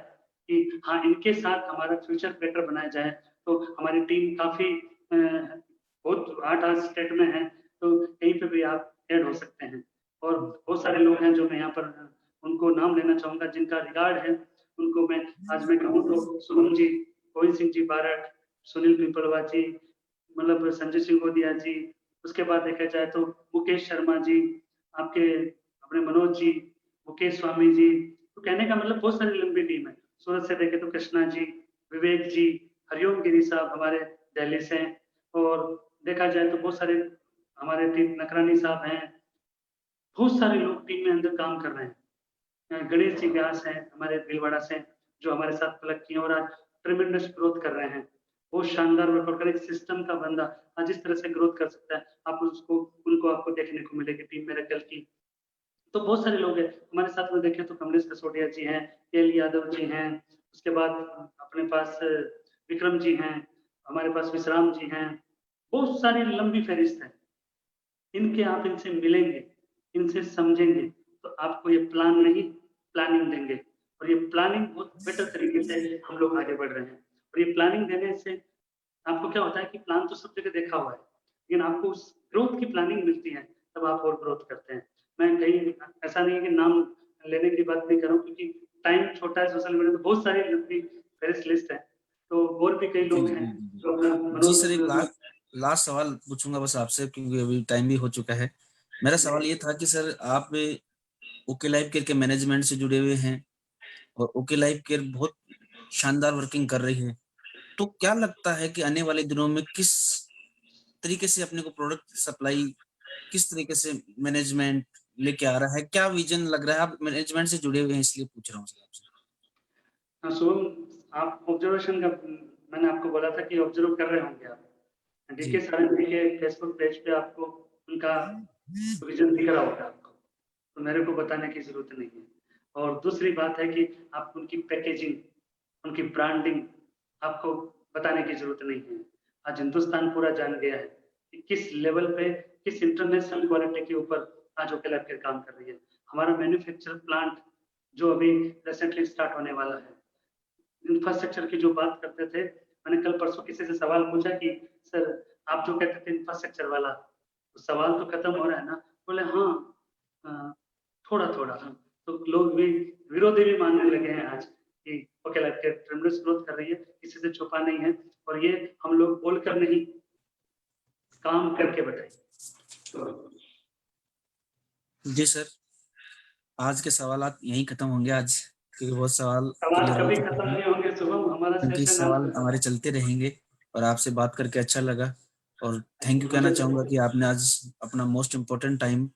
कि हाँ, इनके साथ हमारा फ्यूचर बेटर बनाया जाए, तो हमारी टीम काफ़ी बहुत 8-8 स्टेट में है, तो कहीं पे भी आप ऐड हो सकते हैं। और बहुत सारे लोग हैं जो मैं यहाँ पर उनको नाम लेना चाहूँगा जिनका रिगार्ड है, उनको मैं आज मैं कहूँ तो शुभम जी, गोविंद सिंह जी बारठ, सुनील पिंपलवा जी, मतलब संजय सिंह गोदिया जी, उसके बाद देखा जाए तो मुकेश शर्मा जी, आपके अपने मनोज जी, मुकेश स्वामी जी, तो कहने का मतलब बहुत सारी लंबी टीम है। सूरत से देखें तो कृष्णा जी, विवेक जी, हरिओम गिरी साहब हमारे दिल्ली से हैं, और देखा जाए तो बहुत सारे हमारे टीम नकरानी साहब हैं, बहुत सारे लोग टीम में अंदर काम कर रहे हैं। गणेश जी व्यास हैं हमारे भीलवाड़ा से, जो हमारे साथ क्लक किए और आज ट्रेमेंडस ग्रोथ कर रहे हैं। बहुत शानदार वर्कआउट कर, एक सिस्टम का बंदा आज जिस तरह से ग्रोथ कर सकता है, आप उसको उनको आपको देखने को मिलेगी टीम में रखल की। तो बहुत सारे लोग हैं हमारे साथ में, देखें तो कमलेश कसोटिया जी हैं, एल यादव जी हैं, उसके बाद अपने पास विक्रम जी हैं, हमारे पास विश्राम जी हैं, बहुत सारी लंबी फहरिस्त है। इनके आप इनसे मिलेंगे, इनसे समझेंगे, तो आपको ये प्लान नहीं, प्लानिंग देंगे, और ये प्लानिंग बहुत बेटर तरीके से हम लोग आगे बढ़ रहे हैं। और ये प्लानिंग देने से आपको क्या होता है कि प्लान तो सब जगह देखा हुआ है, लेकिन आपको उस ग्रोथ की प्लानिंग मिलती है, तब आप और ग्रोथ करते हैं। मैं कहीं ऐसा नहीं है कि नाम लेने की बात नहीं कर रहा हूँ, क्योंकि टाइम छोटा है, सोशल मीडिया तो बहुत सारी लंबी फेरिस्त लिस्ट है, तो और भी कई जी, लोग जी, हैं जी, जी। जो अपना जी सर, एक मनोज। लास्ट सवाल पूछूंगा बस आपसे क्योंकि अभी टाइम भी हो चुका है। मेरा सवाल ये था कि सर आप ओके लाइफ केयर के मैनेजमेंट से जुड़े हुए हैं और ओके लाइफ केयर बहुत शानदार वर्किंग कर रही है। तो क्या लगता है कि आने वाले दिनों में किस तरीके से अपने को प्रोडक्ट सप्लाई, किस तरीके से मैनेजमेंट लेके आ रहा है, क्या विजन लग रहा है? आप मैनेजमेंट से जुड़े हुए हैं इसलिए पूछ रहा हूँ सर आपसे। हाँ, शुभम, आप ऑब्जर्वेशन का मैंने आपको बोला था कि ऑब्जर्व कर रहे होंगे आप। डीके जी सारंगी के फेसबुक पेज पे आपको उनका विजन दिख रहा होगा आपको, तो मेरे को बताने की ज़रूरत नहीं है। और दूसरी बात है कि आप उनकी पैकेजिंग, उनकी ब्रांडिंग आपको बताने की ज़रूरत नहीं है। आज हिंदुस्तान पूरा जान गया है कि किस लेवल पे, किस इंटरनेशनल क्वालिटी के ऊपर आज ओके लैब केयर काम कर रही है। हमारा मैन्युफैक्चर प्लांट जो अभी रिसेंटली स्टार्ट होने वाला है, इंफ्रास्ट्रक्चर की जो बात करते थे, मैंने कल परसों किसी से सवाल पूछा कि सर आप जो कहते थे इंफ्रास्ट्रक्चर वाला, तो सवाल तो खत्म हो रहा है ना? बोले हाँ, थोड़ा थोड़ा हाँ। तो लोग भी, विरोधी भी मानने लगे हैं आज कि ओके लाइफ के ट्रेमरस ग्रोथ कर रही है, किसी से छुपा नहीं है, और ये हम लोग बोलकर नहीं, काम करके बताए। तो जी सर, आज के सवालात यहीं खत्म होंगे आज, क्योंकि बहुत सवाल सवाल क्लियर हो कभी चुके खत्म हैं। नहीं होंगे शुभम, हमारा क्योंकि सेशन आज सवाल तक हमारे खत्म। चलते रहेंगे, और आपसे बात करके अच्छा लगा। और थैंक यू कहना मुझे चाहूंगा कि आपने आज अपना मोस्ट इम्पोर्टेंट टाइम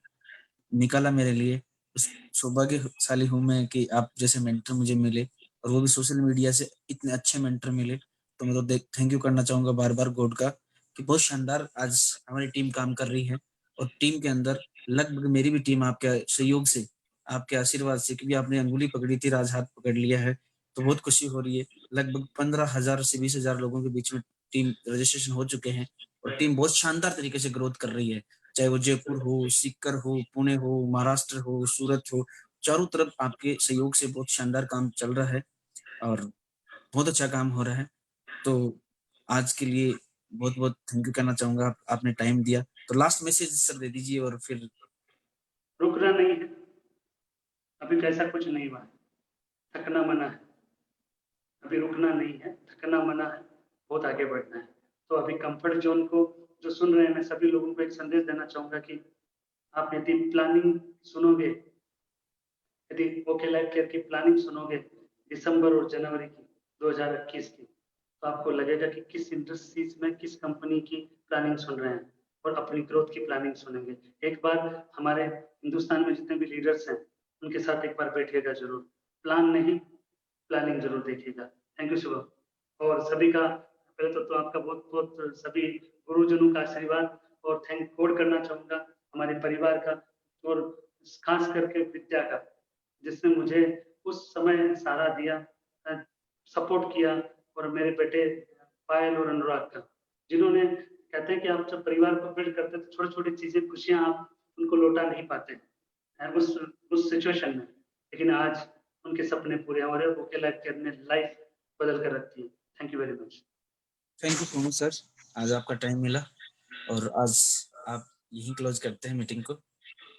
निकाला मेरे लिए। उस सौभाग्यशाली हूँ मैं कि आप जैसे मेंटर मुझे मिले, और वो भी सोशल मीडिया से इतने अच्छे मेंटर मिले। तो मैं तो थैंक यू करना चाहूंगा बार बार गॉड का, कि बहुत शानदार आज हमारी टीम काम कर रही है। और टीम के अंदर लगभग मेरी भी टीम आपके सहयोग से, आपके आशीर्वाद से, क्योंकि आपने अंगुली पकड़ी थी, राज हाथ पकड़ लिया है, तो बहुत खुशी हो रही है। लगभग 15,000 से 20,000 लोगों के बीच में टीम रजिस्ट्रेशन हो चुके हैं, और टीम बहुत शानदार तरीके से ग्रोथ कर रही है। चाहे वो जयपुर हो, सीकर हो, पुणे हो, महाराष्ट्र हो, सूरत हो, चारों तरफ आपके सहयोग से बहुत शानदार काम चल रहा है, और बहुत अच्छा काम हो रहा है। तो आज के लिए बहुत बहुत थैंक यू कहना चाहूंगा, आपने टाइम दिया। तो लास्ट मैसेज सर दे दीजिए, और फिर रुकना नहीं है, अभी कैसा कुछ नहीं हुआ है, थकना मना है। अभी रुकना नहीं है, थकना मना है, बहुत आगे बढ़ना है। तो अभी कंफर्ट जोन को जो सुन रहे हैं, मैं सभी लोगों को एक संदेश देना चाहूंगा कि आप यदि प्लानिंग सुनोगे, यदि ओके लाइफ केयर की प्लानिंग सुनोगे दिसंबर और जनवरी की 2021 की, तो आपको लगेगा कि किस इंडस्ट्रीज में किस कंपनी की प्लानिंग सुन रहे हैं, और अपनी ग्रोथ की प्लानिंग सुनेंगे। एक बार हमारे हिंदुस्तान में जितने भी लीडर्स हैं, उनके साथ एक बार बैठिएगा जरूर, प्लान नहीं, प्लानिंग जरूर देखिएगा। थैंक यू शुभम, और सभी का पहले तो आपका बहुत बहुत सभी गुरुजनों का आशीर्वाद, और थैंक गॉड करना चाहूंगा हमारे परिवार का, और खास करके विद्या का, जिसने मुझे उस समय सहारा दिया, सपोर्ट किया, और मेरे बेटे पायल और अनुराग का, जिन्होंने, कहते हैं कि आप जब परिवार को बिल्ड करते हैं तो छोटी छोटी चीजें, खुशियां आप उनको लौटा नहीं पाते हैं उस सिचुएशन में, लेकिन आज उनके सपने पूरे हो रहे हैं। ओके लाइफ केयर ने लाइफ बदल कर रखी है। Thank you very much. Thank you so much sir, आज आपका टाइम मिला, और आज आप यहीं क्लोज करते हैं मीटिंग को।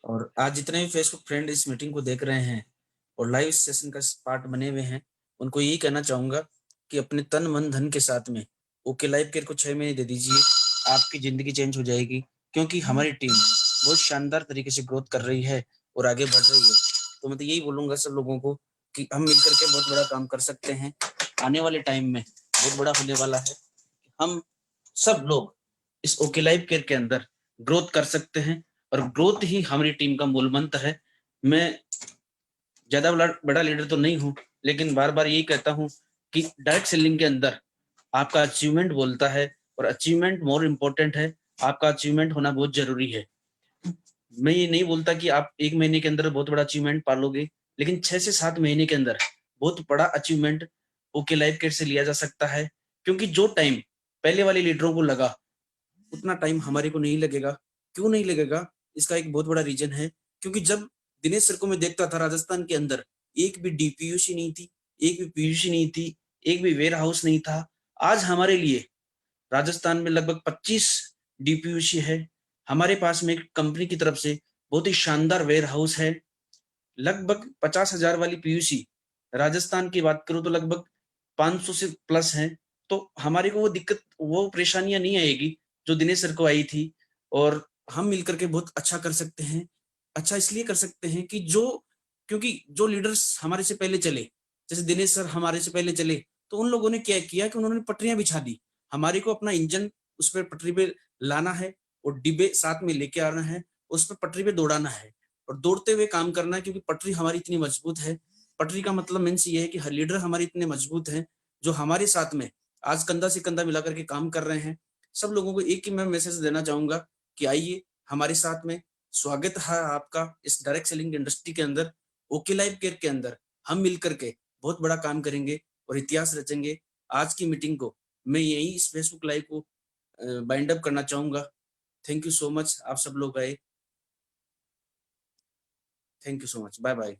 और आज जितने भी फेसबुक फ्रेंड इस मीटिंग को देख रहे हैं और लाइव सेशन का पार्ट बने हुए हैं, उनको यही कहना चाहूंगा कि अपने तन मन धन के साथ में ओके लाइफ केयर को 6 महीने दे दीजिए, आपकी जिंदगी चेंज हो जाएगी। क्योंकि हमारी टीम बहुत शानदार तरीके से ग्रोथ कर रही है और आगे बढ़ रही है। तो मैं तो यही बोलूंगा सब लोगों को कि हम मिलकर के बहुत बड़ा काम कर सकते हैं। आने वाले टाइम में बहुत बड़ा होने वाला है। हम सब लोग इस ओके लाइफ केयर के अंदर ग्रोथ कर सकते हैं, और ग्रोथ ही हमारी टीम का मूल मंत्र है। मैं ज्यादा बड़ा लीडर तो नहीं हूं, लेकिन बार बार यही कहता हूं कि डायरेक्ट सेलिंग के अंदर आपका अचीवमेंट बोलता है, और अचीवमेंट मोर इम्पोर्टेंट है। आपका अचीवमेंट होना बहुत जरूरी है। मैं ये नहीं बोलता कि आप 1 महीने के अंदर बहुत बड़ा अचीवमेंट पालोगे, लेकिन 6 से 7 महीने के अंदर बहुत बड़ा अचीवमेंट ओके लाइफ केयर से लिया जा सकता है। क्योंकि जो टाइम पहले वाले लीडरों को लगा, उतना टाइम हमारे को नहीं लगेगा। क्यों नहीं लगेगा? इसका एक बहुत बड़ा रीजन है, क्योंकि जब दिनेश सर को मैं देखता था राजस्थान के अंदर, एक भी डीपीयूसी नहीं थी, एक भी पीयूसी नहीं थी, एक भी वेयर हाउस नहीं था। आज हमारे लिए राजस्थान में लगभग 25 डीपीयूसी है। हमारे पास में एक कंपनी की तरफ से बहुत ही शानदार वेयर हाउस है। लगभग 50,000 वाली पीयूसी राजस्थान की बात करूं तो लगभग 500 से प्लस है। तो हमारे को वो दिक्कत, वो परेशानियां नहीं आएगी जो दिनेश सर को आई थी। और हम मिलकर के बहुत अच्छा कर सकते हैं। अच्छा इसलिए कर सकते हैं कि क्योंकि जो लीडर्स हमारे से पहले चले, जैसे दिनेश सर हमारे से पहले चले, तो उन लोगों ने क्या किया कि उन्होंने पटरियां बिछा दी। हमारे को अपना इंजन उस पर पटरी पे लाना है और डिब्बे साथ में लेके आना है, उस पर पटरी पे दौड़ाना है और दौड़ते हुए काम करना है, क्योंकि पटरी हमारी इतनी मजबूत है। पटरी का मतलब मीन्स ये है कि हर लीडर हमारे इतने मजबूत हैं जो हमारे साथ में आज कंधा से कंधा मिला करके काम कर रहे हैं। सब लोगों को एक ही मैं मैसेज देना चाहूंगा कि आइए हमारे साथ में, स्वागत है आपका इस डायरेक्ट सेलिंग इंडस्ट्री के अंदर। ओके लाइफ केयर के अंदर हम मिलकर के बहुत बड़ा काम करेंगे और इतिहास रचेंगे। आज की मीटिंग को मैं यही इस फेसबुक लाइव को बाइंड अप करना चाहूंगा। थैंक यू सो मच, आप सब लोग आए। Thank you so much, bye bye.